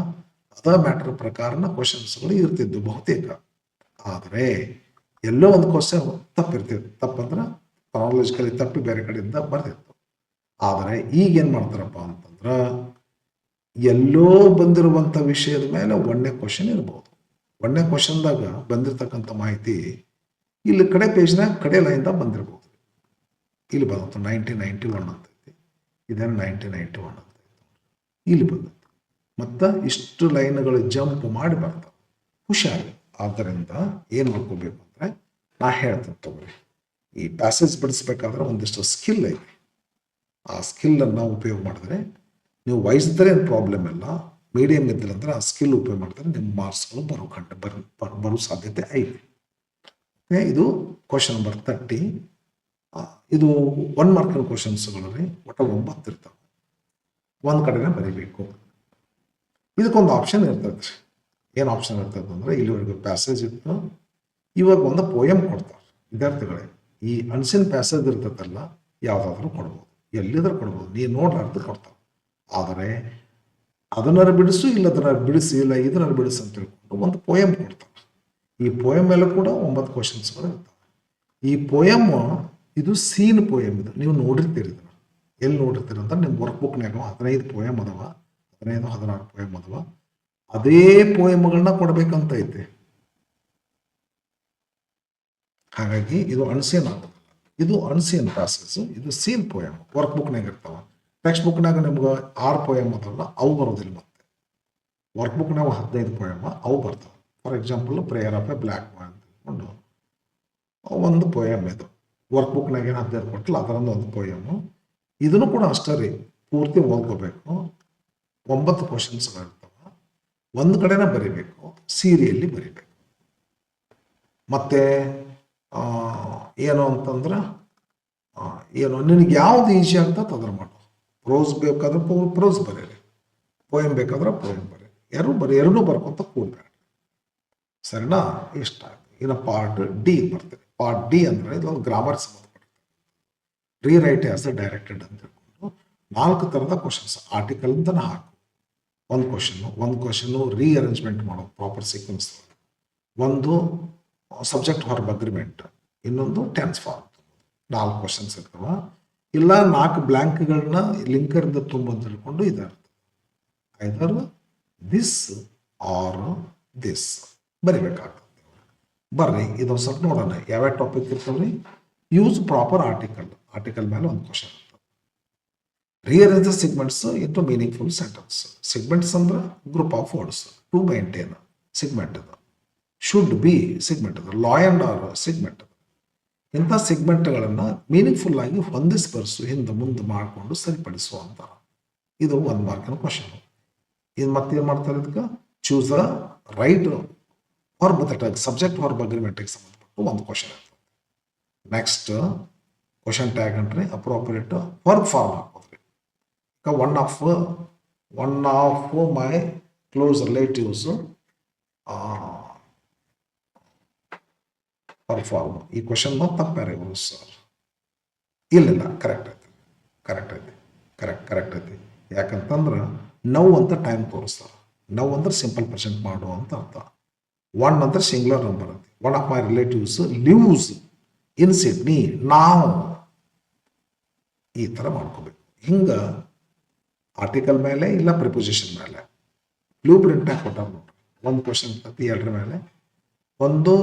ಅದ ಮ್ಯಾಟರ್ ಪ್ರಕಾರನ ಕ್ವಶನ್ಸ್ಗಳು ಇರ್ತಿದ್ವು ಬಹುತೇಕ. ಆದರೆ ಎಲ್ಲೋ ಒಂದು ಕ್ವಶನ್ ತಪ್ಪಿರ್ತಿತ್ತು. ತಪ್ಪಂದ್ರೆ ಕ್ರಾನಲಾಜಿಕಲಿ ತಪ್ಪಿ ಬೇರೆ ಕಡೆಯಿಂದ ಬರ್ತಿತ್ತು. ಆದರೆ ಈಗ ಏನು ಮಾಡ್ತಾರಪ್ಪ ಅಂತಂದ್ರೆ ಎಲ್ಲೋ ಬಂದಿರುವಂಥ ವಿಷಯದ ಮೇಲೆ ಒಂದನೇ ಕ್ವಶನ್ ಇರ್ಬೋದು. ಒಂದನೇ ಕ್ವಶನ್ದಾಗ ಬಂದಿರತಕ್ಕಂಥ ಮಾಹಿತಿ ಇಲ್ಲಿ ಕಡೆ ಪೇಜ್ನಾಗ ಕಡೆ ಲೈನ್ದಾಗ ಬಂದಿರ್ಬೋದು. ಇಲ್ಲಿ ಬಂತು 1991 ಅಂತೈತಿ, ಇದನ್ನು 1991 ಅಂತ ಇಲ್ಲಿ ಬಂದದ್ದು. ಮತ್ತು ಇಷ್ಟು ಲೈನ್ಗಳು ಜಂಪ್ ಮಾಡಿ ಬರ್ತಾವೆ. ಹುಷಾರಿ. ಆದ್ದರಿಂದ ಏನು ಮಾಡ್ಕೋಬೇಕು ಅಂದರೆ ನಾ ಹೇಳ್ತೀನಿ ತಗೋರಿ, ಈ ಪ್ಯಾಸೇಜ್ ಬಿಡಿಸ್ಬೇಕಾದ್ರೆ ಒಂದಿಷ್ಟು ಸ್ಕಿಲ್ ಐತಿ. ಆ ಸ್ಕಿಲ್ಲನ್ನು ಉಪಯೋಗ ಮಾಡಿದ್ರೆ ನೀವು ವಯಸ್ಸಿದ್ರೆ ಏನು ಪ್ರಾಬ್ಲಮ್ ಇಲ್ಲ, ಮೀಡಿಯಮ್ ಇದ್ದರೆ ಅಂದ್ರೆ ಆ ಸ್ಕಿಲ್ ಉಪಯೋಗ ಮಾಡಿದ್ರೆ ನಿಮ್ಮ ಮಾರ್ಕ್ಸ್ಗಳು ಬರೋ ಸಾಧ್ಯತೆ ಐತಿ. ಇದು ಕ್ವಶನ್ ನಂಬರ್ 30. ಇದು 1 ಮಾರ್ಕಿನ ಕ್ವಶನ್ಸ್ಗಳು ರೀ. ಒಟ್ಟು 9 ಇರ್ತಾವೆ. ಒಂದು ಕಡೆನೇ ಬರೀಬೇಕು. ಇದಕ್ಕೊಂದು ಆಪ್ಷನ್ ಇರ್ತದೆ ರೀ. ಏನು ಆಪ್ಷನ್ ಇರ್ತದೆ ಅಂದರೆ ಇಲ್ಲಿವರೆಗೂ ಪ್ಯಾಸೇಜ್ ಇತ್ತು, ಇವಾಗ ಒಂದು ಪೋಯಮ್ ಕೊಡ್ತಾರೆ ವಿದ್ಯಾರ್ಥಿಗಳೇ. ಈ ಅನ್ಸಿನ್ ಪ್ಯಾಸೇಜ್ ಇರ್ತದಲ್ಲ, ಯಾವುದಾದ್ರೂ ಕೊಡ್ಬೋದು, ಎಲ್ಲಿದ್ರೂ ಕೊಡ್ಬೋದು, ನೀವು ನೋಡ್ಲಾರ್ದು ಕೊಡ್ತಾರೆ. ಆದರೆ ಅದನ್ನಾರು ಬಿಡಿಸು, ಇಲ್ಲ ಅದನ್ನಾರು ಬಿಡಿಸಿ, ಇಲ್ಲ ಇದನ್ನಾರು ಬಿಡಿಸು ಅಂತ ತಿಳ್ಕೊಂಡು ಒಂದು ಪೋಯಮ್ ಕೊಡ್ತಾರೆ. ಈ ಪೋಯಮ್ ಮೇಲೆ ಕೂಡ 9 ಕ್ವಶನ್ಸ್ಗಳು ಇರ್ತವೆ. ಈ ಪೋಯಮ್ ಇದು ಸೀನ್ ಪೋಯಮ್. ಇದು ನೀವು ನೋಡಿರ್ತೀರಿ. ಇದನ್ನು ಎಲ್ಲಿ ನೋಡಿರ್ತೀರಿ ಅಂತ ನಿಮ್ಮ ವರ್ಕ್ ಬುಕ್ನಾಗ 15 ಪೋಯಮ್ ಅದಾವ, 15-16 ಪೋಯಮ್ ಅದಾವ. ಅದೇ ಪೋಯಮ್ಗಳನ್ನ ಕೊಡ್ಬೇಕಂತ ಐತೆ. ಹಾಗಾಗಿ ಇದು ಅನ್ಸೀನ್ ಆಗೋದಿಲ್ಲ. ಇದು ಅನ್ಸೀನ್ ಪ್ಯಾಸೇಜ್, ಇದು ಸೀನ್ ಪೋಯಮ್. ವರ್ಕ್ ಬುಕ್ನಾಗ ಇರ್ತಾವ. ಟೆಕ್ಸ್ಟ್ ಬುಕ್ನಾಗ ನಿಮ್ಗೆ 6 ಪೋಯಮ್ ಅದಲ್ಲ, ಅವು ಬರೋದಿಲ್ಲ. ಮತ್ತೆ ವರ್ಕ್ ಬುಕ್ನಾಗ 15 ಪೋಯಮ್ ಅವು ಬರ್ತಾವೆ. For example prayer of a black boy ಅಂತ ಹೇಳ್ಕೊಂಡು ಒಂದು ಪೋಯಮ್. ಇದು ವರ್ಕ್ ಬುಕ್ನಾಗ ಏನು 15 ಕೊಟ್ಟಲ್ಲ, ಅದರೊಂದು ಒಂದು ಪೋಯಮ್ಮು. ಇದನ್ನು ಕೂಡ ಅಷ್ಟೇ ರೀ, ಪೂರ್ತಿ ಓದ್ಕೋಬೇಕು. 9 ಕ್ವಶನ್ಸ್ಗಳಿರ್ತಾವೆ. ಒಂದು ಕಡೆನೇ ಬರೀಬೇಕು, ಸೀರಿಯಲ್ಲಿ ಬರೀಬೇಕು. ಮತ್ತೆ ಏನು ಅಂತಂದ್ರೆ ಏನು ನಿನಗೆ ಯಾವ್ದು ಈಸಿ ಆಗ್ತದೆ ಅದ್ರ ಮಾಡು. ಪ್ರೋಸ್ ಬೇಕಾದ್ರೆ ಪ್ರೋಸ್ ಬರೀರಿ, ಪೋಯಮ್ ಬೇಕಾದ್ರೆ ಪೋಯಮ್ ಬರೀರಿ. ಎರಡೂ ಬರ್ಕೊಂತ ಕೂಡ್ಬೇಡ. ಸರಿನಾ? ಇಷ್ಟ ಆಯ್ತು. ಇನ್ನು ಪಾರ್ಟ್ ಡಿ ಬರ್ತೀರಿ. ಪಾರ್ಟ್ ಡಿ ಅಂದರೆ ಇದೊಂದು ಗ್ರಾಮರ್ ಸಂಬಂಧಪಟ್ಟಿದೆ. ರೀರೈಟ್ ಆಸ್ ಎ ಡೈರೆಕ್ಟೆಡ್ ಅಂತ ಹೇಳ್ಕೊಂಡು 4 ಥರದ ಕ್ವಶನ್ಸ್ ಆರ್ಟಿಕಲ್ ಅಂತಲೇ ಹಾಕು. ಒಂದು ಕ್ವಶನ್ನು ರೀಅರೇಂಜ್ಮೆಂಟ್ ಮಾಡೋದು ಪ್ರಾಪರ್ ಸೀಕ್ವೆನ್ಸ್. ಒಂದು ಸಬ್ಜೆಕ್ಟ್ ವರ್ಬ್ ಅಗ್ರಿಮೆಂಟ್, ಇನ್ನೊಂದು ಟೆನ್ಸ್ ಫಾರ್ಮ್. 4 ಕ್ವಶನ್ಸ್ ಇರ್ತವ. ಇಲ್ಲ 4 ಬ್ಲ್ಯಾಂಕ್ಗಳನ್ನ ಲಿಂಕರಿಂದ ತುಂಬ ಅಂತ ಹೇಳ್ಕೊಂಡು ಇದಾರ್ತದೆ. ಐದರ್ ದಿಸ್ ಆರ್ ದಿಸ್ ಬರಿಬೇಕಾಗ್ತದೆ. ಬರ್ರಿ ಇದೊಂದು ಸ್ವಲ್ಪ ನೋಡೋಣ ಯಾವ್ಯಾವ ಟಾಪಿಕ್ ಇರ್ತವ್ರಿ. ಯೂಸ್ ಪ್ರಾಪರ್ ಆರ್ಟಿಕಲ್ ಮೇಲೆ ಒಂದು ಕ್ವಶನ್ ಇರ್ತದೆ. Rearrange the segments into meaningful sentence. Segments ಅಂದ್ರೆ group of words to maintain segment ಅದು. ಶುಡ್ ಬಿ ಸಿಗ್ಮೆಂಟ್ ಅದು. ಲಾ ಆ್ಯಂಡ್ ಆರ್ ಸಿಗ್ಮೆಂಟ್ ಅದು. ಇಂಥ ಸಿಗ್ಮೆಂಟ್ಗಳನ್ನು ಮೀನಿಂಗ್ಫುಲ್ ಆಗಿ ಹೊಂದಿಸ್ಬರ್ಸು, ಹಿಂದೆ ಮುಂದೆ ಮಾಡಿಕೊಂಡು ಸರಿಪಡಿಸುವ ಅಂತ. ಇದು 1 ಮಾರ್ಕಿನ ಕ್ವಶನ್. ಇದು ಮತ್ತೇನು ಮಾಡ್ತಾರೆ, ಇದಕ್ಕೆ choose the right verb that subject verb ಅಗ್ರಿಮೆಂಟಿಗೆ ಸಂಬಂಧಪಟ್ಟು ಒಂದು ಕ್ವಶನ್ ಇರ್ತದೆ. ನೆಕ್ಸ್ಟ್ ಕ್ವಶನ್ ಟ್ಯಾಗ್ ಅಂಟ್ರಿ ಅಪ್ರೋಪ್ರಿಯೇಟ್ ವರ್ಬ್ ಫಾರ್ಮ್ ಹಾಕೋದ್ರಿ. One of my close relatives form. ಈ ಕ್ವಶನ್ ತಪ್ಪಾರೆ ಇವರು ಸರ್. ಇಲ್ಲ ಕರೆಕ್ಟ್ ಐತಿ. ಯಾಕಂತಂದ್ರೆ ನವ್ ಅಂತ ಟೈಮ್ ತೋರಿಸ್ತಾರೆ. ನವ್ ಅಂದ್ರೆ ಸಿಂಪಲ್ ಪ್ರೆಸೆಂಟ್ ಮಾಡು ಅಂತ ಅರ್ಥ. 1 ಅಂದ್ರೆ ಸಿಂಗ್ಯುಲರ್ ನಂಬರ್ ಅಂತ. One of my relatives lives in Sydney ನಾವು. ಈ ಥರ ಮಾಡ್ಕೋಬೇಕು. ಹಿಂಗೆ ಆರ್ಟಿಕಲ್ ಮೇಲೆ ಇಲ್ಲ ಪ್ರಿಪೋಸಿಷನ್ ಮೇಲೆ ಬ್ಲೂ ಪ್ರಿಂಟ್ನಾಗ ಕೊಟ್ಟಾರ ನೋಡ್ರಿ. ಒಂದು ಕ್ವಶನ್ ಇರ್ತೈತಿ 2 ಮೇಲೆ. ಒಂದು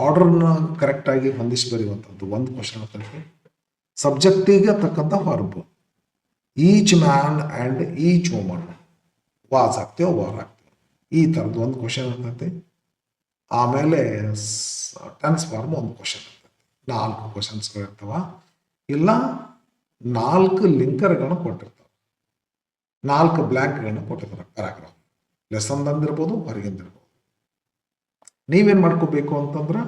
ಆರ್ಡರ್ನ ಕರೆಕ್ಟಾಗಿ ಹೊಂದಿಸಿ ಬರೆಯುವಂಥದ್ದು ಒಂದು ಕ್ವಶನ್ ಇರ್ತೈತಿ. ಸಬ್ಜೆಕ್ಟಿಗೆ ತಕ್ಕಂಥ verb each man and each woman was ಆಗ್ತೇವೆ ವಾರ್ ಆಗ್ತೇವೆ. ಈ ಥರದ್ದು ಒಂದು ಕ್ವಶನ್ ಇರ್ತೈತಿ. ಆಮೇಲೆ ಟೆನ್ಸ್ ಫಾರ್ಮ್ ಒಂದು ಕ್ವಶನ್ ಇರ್ತೈತಿ. 4 ಕ್ವಶನ್ಸ್ಗಳು ಇರ್ತವ. ಇಲ್ಲ 4 ಲಿಂಕರ್ಗಳನ್ನ ಕೊಟ್ಟಿರ್ತಾವೆ, 4 ಬ್ಲ್ಯಾಂಕ್ಗಳನ್ನ ಕೊಟ್ಟಿರ್ತಾರೆ. ಪ್ಯಾರಾಗ್ರಾಫ್ ಲೆಸನ್ ಅಂದಿರ್ಬೋದು, ಹೊರಗಿಂದಿರ್ಬೋದು. ನೀವೇನು ಮಾಡ್ಕೋಬೇಕು ಅಂತಂದ್ರೆ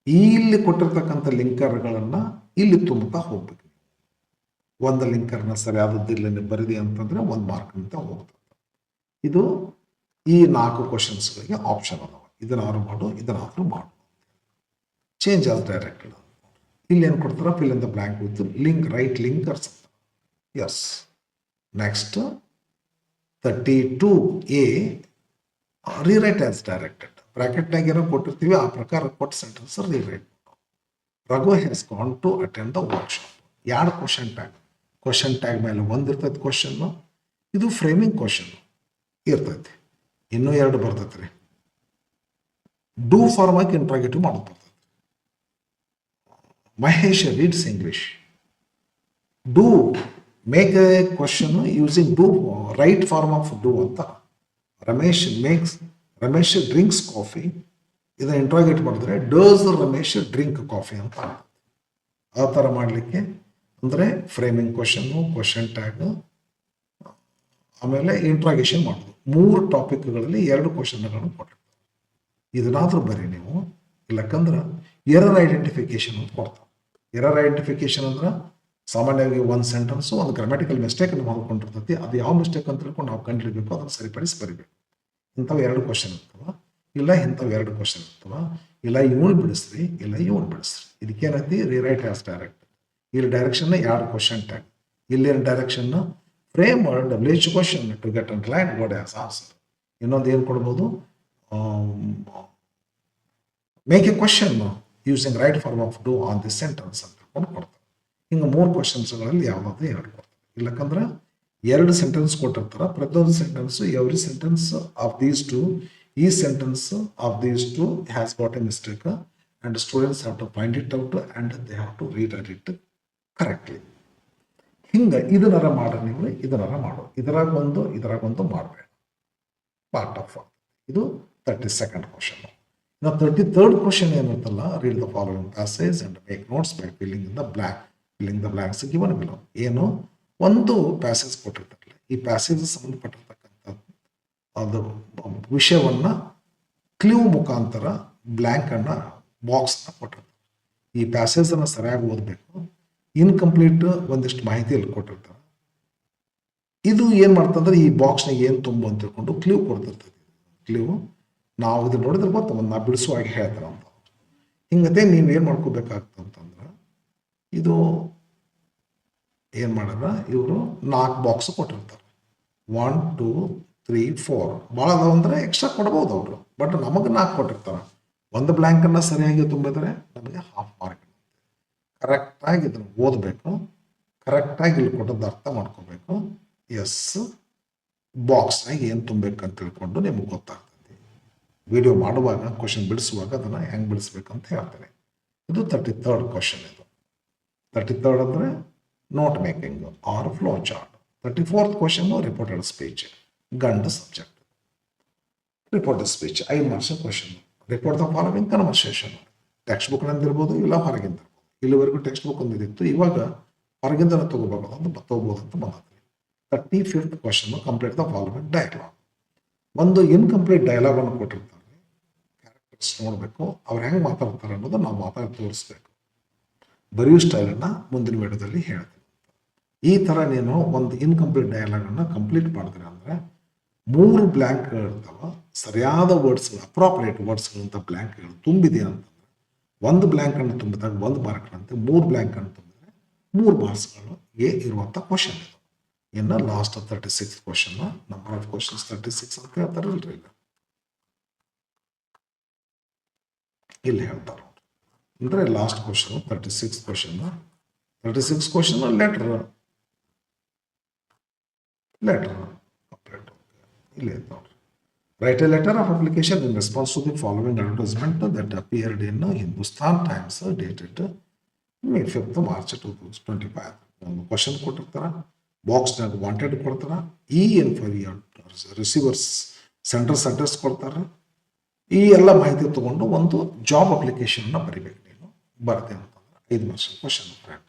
ಇಲ್ಲಿ ಕೊಟ್ಟಿರ್ತಕ್ಕಂಥ ಲಿಂಕರ್ಗಳನ್ನು ಇಲ್ಲಿ ತುಂಬುತ್ತಾ ಹೋಗ್ಬೇಕು. ಒಂದು ಲಿಂಕರ್ನ ಸರಿಯಾದದ್ದಿಲ್ಲ ಬರಿದಿ ಅಂತಂದ್ರೆ 1 ಮಾರ್ಕ್ ಅಂತ ಹೋಗ್ತದೆ. ಇದು ಈ 4 ಕ್ವಶನ್ಸ್ಗಳಿಗೆ ಆಪ್ಷನ್ ಅದಾವ. ಇದನ್ನಾದ್ರೂ ಮಾಡು. Change as directed. ಇಲ್ಲಿ ಏನು ಕೊಡ್ತಾರ, fill in the blank with link, write linkers ಅಂತ. Yes. Next 32A rewrite as directed. ಬ್ರಾಕೆಟ್ನಾಗ ಏನೋ ಕೊಟ್ಟಿರ್ತೀವಿ, ಆ ಪ್ರಕಾರ ಕೊಟ್ಟ sentence rewrite. Raghu has gone to attend the workshop. 2 question tag. Question tag ಮೇಲೆ ಒಂದು ಇರ್ತೈತಿ ಕ್ವಶನ್ನು, ಇದು ಫ್ರೇಮಿಂಗ್ ಕ್ವಶನ್ ಇರ್ತೈತಿ. ಇನ್ನೂ ಎರಡು ಬರ್ತೈತಿ ರೀ. ಡೂ ಫಾರ್ಮಾಗಿ ಇಂಟ್ರಾಗೇಟಿವ್ ಮಾಡೋದು ಬರ್ತೈತಿ. Mahesh reads English. Do make a question using do, right form of do ಅಂತ. ರಮೇಶ್ ಡ್ರಿಂಕ್ಸ್ ಕಾಫಿ, ಇದನ್ನ ಇಂಟ್ರಾಗೇಟ್ ಮಾಡಿದ್ರೆ ಡಸ್ ರಮೇಶ್ ಡ್ರಿಂಕ್ ಕಾಫಿ ಅಂತ. ಆ ಥರ ಮಾಡಲಿಕ್ಕೆ ಅಂದರೆ ಫ್ರೇಮಿಂಗ್ ಕ್ವಶನ್ನು, ಕ್ವಶನ್ ಟ್ಯಾಗ್, ಆಮೇಲೆ ಇಂಟ್ರಾಗೇಷನ್ ಮಾಡೋದು. 3 ಟಾಪಿಕ್ಗಳಲ್ಲಿ 2 ಕ್ವಶನ್ಗಳನ್ನು ಕೊಟ್ಟಿರ್ತಾರೆ. ಇದನ್ನಾದ್ರೂ ಬರೀ ನೀವು. ಇಲ್ಲಕ್ಕಂದ್ರೆ ಎರರ್ ಐಡೆಂಟಿಫಿಕೇಶನ್ ಅಂತ ಕೊಡ್ತಾರೆ. ಎರರ್ ಐಡೆಂಟಿಫಿಕೇಶನ್ ಅಂದ್ರೆ ಸಾಮಾನ್ಯವಾಗಿ ಒಂದು ಸೆಂಟೆನ್ಸು ಒಂದು ಗ್ರಾಮ್ಯಾಟಿಕಲ್ ಮಿಸ್ಟೇಕ್ ಮಾಡ್ಕೊಂಡಿರ್ತೈತಿ. ಅದು ಯಾವ ಮಿಸ್ಟೇಕ್ ಅಂತ ತಿಳ್ಕೊಂಡು ನಾವು ಕಂಡುಹಿಡಬೇಕು, ಅದನ್ನು ಸರಿಪಡಿಸಿ ಬರಿಬೇಕು. ಇಂಥವು 2 ಕ್ವಶನ್ ಇರ್ತವ, ಇಲ್ಲ ಇಂಥವು 2 ಕ್ವಶನ್ ಇರ್ತವ, ಇಲ್ಲ ಇವನು ಬಿಡಿಸ್ರಿ, ಇಲ್ಲ ಇವನು ಬಿಡಿಸ್ರಿ. ಇದಕ್ಕೇನೈತಿ ರಿರೈಟ್ ಆಸ್ ಡೈರೆಕ್ಟ್. ಇಲ್ಲಿ ಡೈರೆಕ್ಷನ್ 2 ಕ್ವಶನ್ ಟ್ಯಾಗ್, ಇಲ್ಲಿ direction frame WH question to get underline word as answer. ಇನ್ನೊಂದು ಏನು ಕೊಡ್ಬೋದು, make a question using right form of do on this sentence ಅಂತ ಕೊಡ್ತಾರೆ. ಹಿಂಗೆ 3 ಕ್ವಶನ್ಸ್ಗಳಲ್ಲಿ ಯಾವುದಾದ್ರು 2 ಕೊಡ್ತಾರೆ. ಇಲ್ಲಕ್ಕಂದ್ರೆ 2 ಸೆಂಟೆನ್ಸ್ ಕೊಟ್ಟಿರ್ತಾರೆ. ಪ್ರತಿಯೊಂದು sentence, every sentence of these two, ಈ sentence of these two has got a mistake and students have to find it out and they have to read it correctly. ಹಿಂಗೆ ಇದನ್ನಾರ ಮಾಡ್ರಿ ನೀವು, ಇದನ್ನಾರ ಮಾಡು. ಇದರಾಗೊಂದು ಮಾಡಬೇಡ. ಪಾರ್ಟ್ ಆಫ್ ಇದು 32nd ಕ್ವಶನ್. ಇನ್ನು 33rd ಕ್ವಶನ್ ಏನಿರುತ್ತಲ್ಲ, read the following passage and make notes by filling the blanks given below. ಏನು ಒಂದು ಪ್ಯಾಸೇಜ್ ಕೊಟ್ಟಿರ್ತಾರಲ್ಲ, ಈ ಪ್ಯಾಸೇಜ್ ಸಂಬಂಧಪಟ್ಟಿರ್ತಕ್ಕಂಥದ್ದು ಅದು ವಿಷಯವನ್ನ ಕ್ಲೂ ಮುಖಾಂತರ ಬ್ಲ್ಯಾಂಕ್ ಅನ್ನ ಬಾಕ್ಸ್ನ ಕೊಟ್ಟಿರ್ತಾರೆ. ಈ ಪ್ಯಾಸೇಜ್ ಅನ್ನ ಸರಿಯಾಗಿ ಓದಬೇಕು. ಇನ್ಕಂಪ್ಲೀಟ್ ಒಂದಿಷ್ಟು ಮಾಹಿತಿಯಲ್ಲಿ ಕೊಟ್ಟಿರ್ತಾರೆ. ಇದು ಏನು ಮಾಡ್ತಂದ್ರೆ ಈ ಬಾಕ್ಸ್ನಾಗ ಏನು ತುಂಬ ಅಂತ ತಿಳ್ಕೊಂಡು ಕ್ಲೂ ಕೊಡ್ತಿರ್ತದೆ. ಕ್ಲೂ ನಾವು ಇದು ನೋಡಿದ್ರೆ ಗೊತ್ತ, ನಾ ಬಿಡಿಸುವಾಗಿ ಹೇಳ್ತಾರೆ ಅಂತ. ಹಿಂಗತೆ ನೀವು ಏನು ಮಾಡ್ಕೋಬೇಕಾಗ್ತಂತಂದ್ರೆ, ಇದು ಏನು ಮಾಡಿದ್ರೆ ಇವರು 4 ಬಾಕ್ಸ್ ಕೊಟ್ಟಿರ್ತಾರೆ. 1 2 3 4 ಭಾಳ ಅದಾವ ಅಂದರೆ ಎಕ್ಸ್ಟ್ರಾ ಕೊಡ್ಬೋದು ಅವರು. ಬಟ್ ನಮಗೆ 4 ಕೊಟ್ಟಿರ್ತಾರೆ. ಒಂದು ಬ್ಲ್ಯಾಂಕನ್ನು ಸರಿಯಾಗಿ ತುಂಬಿದ್ರೆ ನಮಗೆ ಹಾಫ್ ಮಾರ್ಕ್. ಕರೆಕ್ಟಾಗಿ ಇದನ್ನು ಓದಬೇಕು, ಕರೆಕ್ಟಾಗಿ ಇಲ್ಲಿ ಕೊಟ್ಟದ್ದು ಅರ್ಥ ಮಾಡ್ಕೋಬೇಕು. ಎಸ್ ಬಾಕ್ಸ್ನಾಗ ಏನು ತುಂಬಬೇಕಂತ ತಿಳ್ಕೊಂಡು ನಿಮ್ಗೆ ಗೊತ್ತಾಗ್ತದೆ. ವಿಡಿಯೋ ಮಾಡುವಾಗ ಕ್ವಶನ್ ಬಿಡಿಸುವಾಗ ಅದನ್ನು ಹೆಂಗೆ ಬಿಡಿಸ್ಬೇಕಂತ ಹೇಳ್ತೇನೆ. ಇದು 33rd ಕ್ವಶನ್. ಇದು 33rd ಅಂದರೆ note making or flow chart. 34th question reported speech, ಗಂಡ subject. Reported speech 5 marks question. Report the following conversation. Text book ನಂದಿರ್ಬೋದು, ಇಲ್ಲ ಹೊರಗಿಂದ. ಇಲ್ಲಿವರೆಗೂ ಟೆಕ್ಸ್ಟ್ ಬುಕ್ ಒಂದಿತ್ತು, ಇವಾಗ ಹೊರಗಿಂದ ತಗೋಬೇಕು ಅಂತ ತಗೋಬೋದು ಅಂತ ಬಂದದ್ರಿ. 35th question complete the following dialogue. ಒಂದು ಇನ್ಕಂಪ್ಲೀಟ್ ಡೈಲಾಗ್ ಅನ್ನು ಕೊಟ್ಟಿರ್ತಾರೆ. ಕ್ಯಾರೆಕ್ಟರ್ಸ್ ನೋಡಬೇಕು, ಅವ್ರು ಹೆಂಗೆ ಮಾತಾಡ್ತಾರೆ ಅನ್ನೋದು ನಾವು ಮಾತಾಡಿ ತೋರಿಸ್ಬೇಕು. ಬರೆಯೋ ಸ್ಟೈಲನ್ನು ಮುಂದಿನ ವಿಡಿಯೋದಲ್ಲಿ ಹೇಳ್ತೀನಿ. ಈ ಥರ ನೀನು ಒಂದು ಇನ್ಕಂಪ್ಲೀಟ್ ಡೈಲಾಗನ್ನು ಕಂಪ್ಲೀಟ್ ಮಾಡಿದ್ರೆ ಅಂದರೆ 3 ಬ್ಲ್ಯಾಂಕ್ಗಳು ಇರ್ತಾವೆ. ಸರಿಯಾದ ವರ್ಡ್ಸ್ಗಳು, ಅಪ್ರಾಪ್ರಿಯೇಟ್ ವರ್ಡ್ಸ್ಗಳಂತ ಬ್ಲ್ಯಾಂಕ್ಗಳು ತುಂಬಿದೆ ಅಂತಂದ್ರೆ, ಒಂದು ಬ್ಲ್ಯಾಂಕನ್ನು ತುಂಬಿದಾಗ 1 ಮಾರ್ಕ್ನಂತೆ, 3 ಬ್ಲ್ಯಾಂಕನ್ನು ತುಂಬಿದ್ರೆ 3 ಮಾರ್ಕ್ಸ್ಗಳಿಗೆ ಇರುವಂಥ ಕ್ವಶನ್ ಇದು. ಇನ್ನು last 36th question, number of questions 36 ಅಂತ ಹೇಳ್ತಾರಲ್ರಿ. ಇಲ್ಲಿ ಹೇಳ್ತಾರೆ ಅಂದರೆ last question 36th question. 36th question letter ಇಲ್ಲಿ ನೋಡ್ರಿ. Write a letter of application in response to the following advertisement that appeared in Hindustan Times dated May 5th March 2025. ಒಂದು ಕ್ವಶನ್ ಕೊಟ್ಟಿರ್ತಾರೆ, ಬಾಕ್ಸ್ನಾಗ ವಾಂಟೆಡ್ ಕೊಡ್ತಾರೆ, ರಿಸೀವರ್ಸ್ ಸೆಂಟರ್ಸ್ ಅಡ್ರೆಸ್ ಕೊಡ್ತಾರೆ. ಈ ಎಲ್ಲ ಮಾಹಿತಿ ತಗೊಂಡು ಒಂದು ಜಾಬ್ ಅಪ್ಲಿಕೇಶನ್ನ ಬರಿಬೇಕು. ನೀನು ಬರ್ತೆ ಅಂತಂದ್ರೆ 5 ಮಾರ್ಕ್ಸ್ ಕ್ವಶನ್ ಫ್ರೆಂಡ್.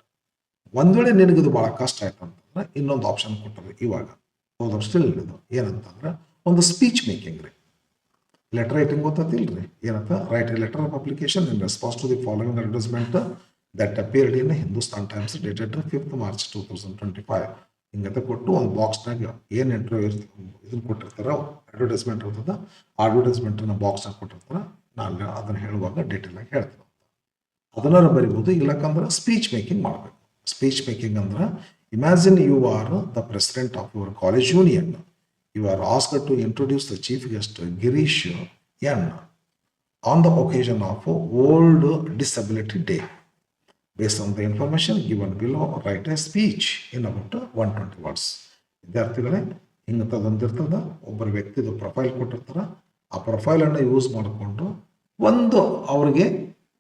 ಒಂದ್ ವೇಳೆ ನಿನಗಿದು ಭಾಳ ಕಷ್ಟ ಆಯ್ತು ಅಂತಂದ್ರೆ ಇನ್ನೊಂದು ಆಪ್ಷನ್ ಕೊಟ್ಟರೆ ಇವಾಗ ಹೋದವ್ರು ಸ್ಟಿಲ್ ಇದು ಏನಂತಂದ್ರೆ ಒಂದು ಸ್ಪೀಚ್ ಮೇಕಿಂಗ್ ರೀ. ಲೆಟರ್ ರೈಟಿಂಗ್ ಗೊತ್ತಿಲ್ರಿ ಏನಂತ, write a letter of application in response to the following advertisement that appeared in Hindustan Times dated 5th March 2025. ಹಿಂಗತೆ ಕೊಟ್ಟು ಒಂದು ಬಾಕ್ಸ್ನಾಗ ಏನು ಇಂಟರ್ವ್ಯೂ ಇದನ್ನು ಕೊಟ್ಟಿರ್ತಾರ, ಅಡ್ವರ್ಟೈಸ್ಮೆಂಟ್ ಇರ್ತದೆ, ಆ ಅಡ್ವರ್ಟೈಸ್ಮೆಂಟನ್ನು ಬಾಕ್ಸ್ನಾಗ ಕೊಟ್ಟಿರ್ತಾರೆ. ನಾನು ಅದನ್ನು ಹೇಳುವಾಗ ಡೀಟೇಲ್ ಆಗಿ ಹೇಳ್ತೀನಿ. ಅದನ್ನಾರು ಬರಿಬೋದು. ಇಲ್ಲಕ್ಕಂದ್ರೆ ಸ್ಪೀಚ್ ಮೇಕಿಂಗ್ ಮಾಡಬೇಕು. ಸ್ಪೀಚ್ ಮೇಕಿಂಗ್ ಅಂದ್ರೆ, imagine you are the president of your college union. You are asked to introduce the chief guest Girish N on the occasion of World Disability Day. Based on the information given below right A speech in about 120 words. ವಿದ್ಯಾರ್ಥಿಗಳೇ, ಹಿಂಗಂತದೊಂದಿರ್ತದ, ಒಬ್ಬರ ವ್ಯಕ್ತಿದು ಪ್ರೊಫೈಲ್ ಕೊಟ್ಟಿರ್ತಾರೆ, ಆ ಪ್ರೊಫೈಲನ್ನು ಯೂಸ್ ಮಾಡಿಕೊಂಡು ಒಂದು ಅವ್ರಿಗೆ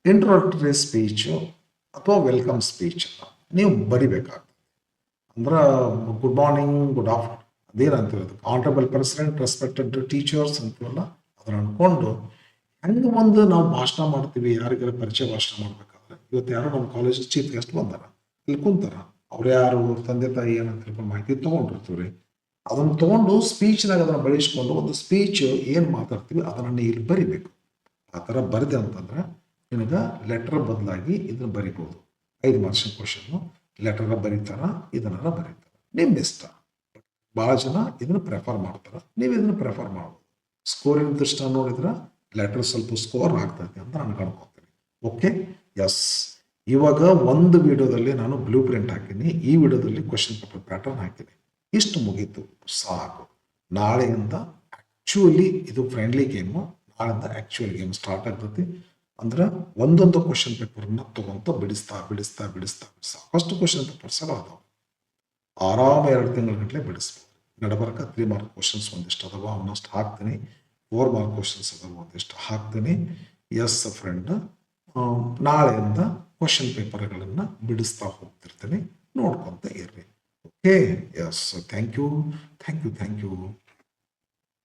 ಇಂಟ್ರೊಡಕ್ಟರಿ ಸ್ಪೀಚು ಅಥವಾ ವೆಲ್ಕಮ್ ಸ್ಪೀಚ್ ನೀವು ಬರಿಬೇಕಾಗ್ತದೆ. ಅಂದ್ರೆ ಗುಡ್ ಮಾರ್ನಿಂಗ್, ಗುಡ್ ಆಫ್ಟರ್ನೂನ್, ಅದೇನಂತೀವಿ ಆನರಬಲ್ ಪ್ರೆಸಿಡೆಂಟ್, ರೆಸ್ಪೆಕ್ಟೆಡ್ ಟೀಚರ್ಸ್ ಅಂತೀವಲ್ಲ, ಅದನ್ನ ಅನ್ಕೊಂಡು ಹೆಂಗೆ ಒಂದು ನಾವು ಭಾಷಣ ಮಾಡ್ತೀವಿ, ಯಾರಿಗಾರ ಪರಿಚಯ ಭಾಷಣ ಮಾಡ್ಬೇಕಾದ್ರೆ, ಇವತ್ತು ಯಾರೋ ನಮ್ಮ ಕಾಲೇಜ್ ಚೀಫ್ ಗೆಸ್ಟ್ ಬಂದಾರ, ಇಲ್ಲಿ ಕುಂತಾರ, ಅವ್ರು ಯಾರು, ತಂದೆ ತಾಯಿ ಏನಂತ ತಿಳ್ಕೊಂಡು ಮಾಹಿತಿ ತೊಗೊಂಡಿರ್ತೀವಿ. ಅದನ್ನು ತೊಗೊಂಡು ಸ್ಪೀಚ್ನಾಗ ಅದನ್ನು ಬಳಸ್ಕೊಂಡು ಒಂದು ಸ್ಪೀಚ್ ಏನು ಮಾತಾಡ್ತೀವಿ ಅದನ್ನು ನೀ ಇಲ್ಲಿ ಬರಿಬೇಕು. ಆ ಥರ ಬರೆದೆ ಅಂತಂದ್ರೆ ನಿನಗೆ ಲೆಟರ್ ಬದಲಾಗಿ ಇದನ್ನು ಬರಿಬೋದು. 5 ಮಾರ್ಕ್ಸಿನ ಕ್ವಶನ್ನು ಲೆಟರ್ ಬರೀತಾರ, ಇದನ್ನೆಲ್ಲ ಬರೀತಾರೆ, ನಿಮ್ಮ ಇಷ್ಟ. ಭಾಳ ಜನ ಇದನ್ನು ಪ್ರೆಫರ್ ಮಾಡ್ತಾರೆ, ನೀವು ಇದನ್ನು ಪ್ರೆಫರ್ ಮಾಡ್ಬೋದು. ಸ್ಕೋರಿನ ದೃಷ್ಟಿ ನೋಡಿದ್ರೆ ಲೆಟರ್ ಸ್ವಲ್ಪ ಸ್ಕೋರ್ ಆಗ್ತೈತೆ ಅಂತ ನಾನು ಅನ್ಕೊತೀನಿ. Okay, yes. ಇವಾಗ ಒಂದು ವಿಡಿಯೋದಲ್ಲಿ ನಾನು ಬ್ಲೂ ಪ್ರಿಂಟ್ ಹಾಕಿನಿ, ಈ ವಿಡಿಯೋದಲ್ಲಿ ಕ್ವಶನ್ ಪೇಪರ್ ಪ್ಯಾಟರ್ನ್ ಹಾಕಿನಿ. ಇಷ್ಟು ಮುಗೀತು, ಸಾಕು. ನಾಳೆಯಿಂದ ಆ್ಯಕ್ಚುಲಿ ಇದು ಫ್ರೆಂಡ್ಲಿ ಗೇಮು, ನಾಳೆಯಿಂದ ಆ್ಯಕ್ಚುಯಲ್ ಗೇಮ್ ಸ್ಟಾರ್ಟ್ ಆಗ್ತೈತಿ. ಅಂದ್ರೆ ಒಂದೊಂದು ಕ್ವಶನ್ ಪೇಪರ್ನ ತೊಗೊಂತ ಬಿಡಿಸ್ತಾ ಫಸ್ಟ್ ಕ್ವಶನ್ ಪೇಪರ್ಸ್ ಎಲ್ಲ ಅದಾವೆ, ಆರಾಮ 2 ತಿಂಗಳ ಗಂಟಲೆ ಬಿಡಿಸ್ಬೋದು. ನಡಬರ್ಕ 3 ಮಾರ್ಕ್ ಕ್ವಶನ್ಸ್ ಒಂದಿಷ್ಟು ಅದಾವ, ಅವನ್ನಷ್ಟು ಹಾಕ್ತೀನಿ. 4 ಮಾರ್ಕ್ ಕ್ವಶನ್ಸ್ ಅದಾವ, ಒಂದಿಷ್ಟು ಹಾಕ್ತೀನಿ. ಎಸ್ ಫ್ರೆಂಡ್, ನಾಳೆಯಿಂದ ಕ್ವಶನ್ ಪೇಪರ್ಗಳನ್ನು ಬಿಡಿಸ್ತಾ ಹೋಗ್ತಿರ್ತೀನಿ, ನೋಡ್ಕೊತ ಇರ್ರಿ. Okay, yes. Thank you.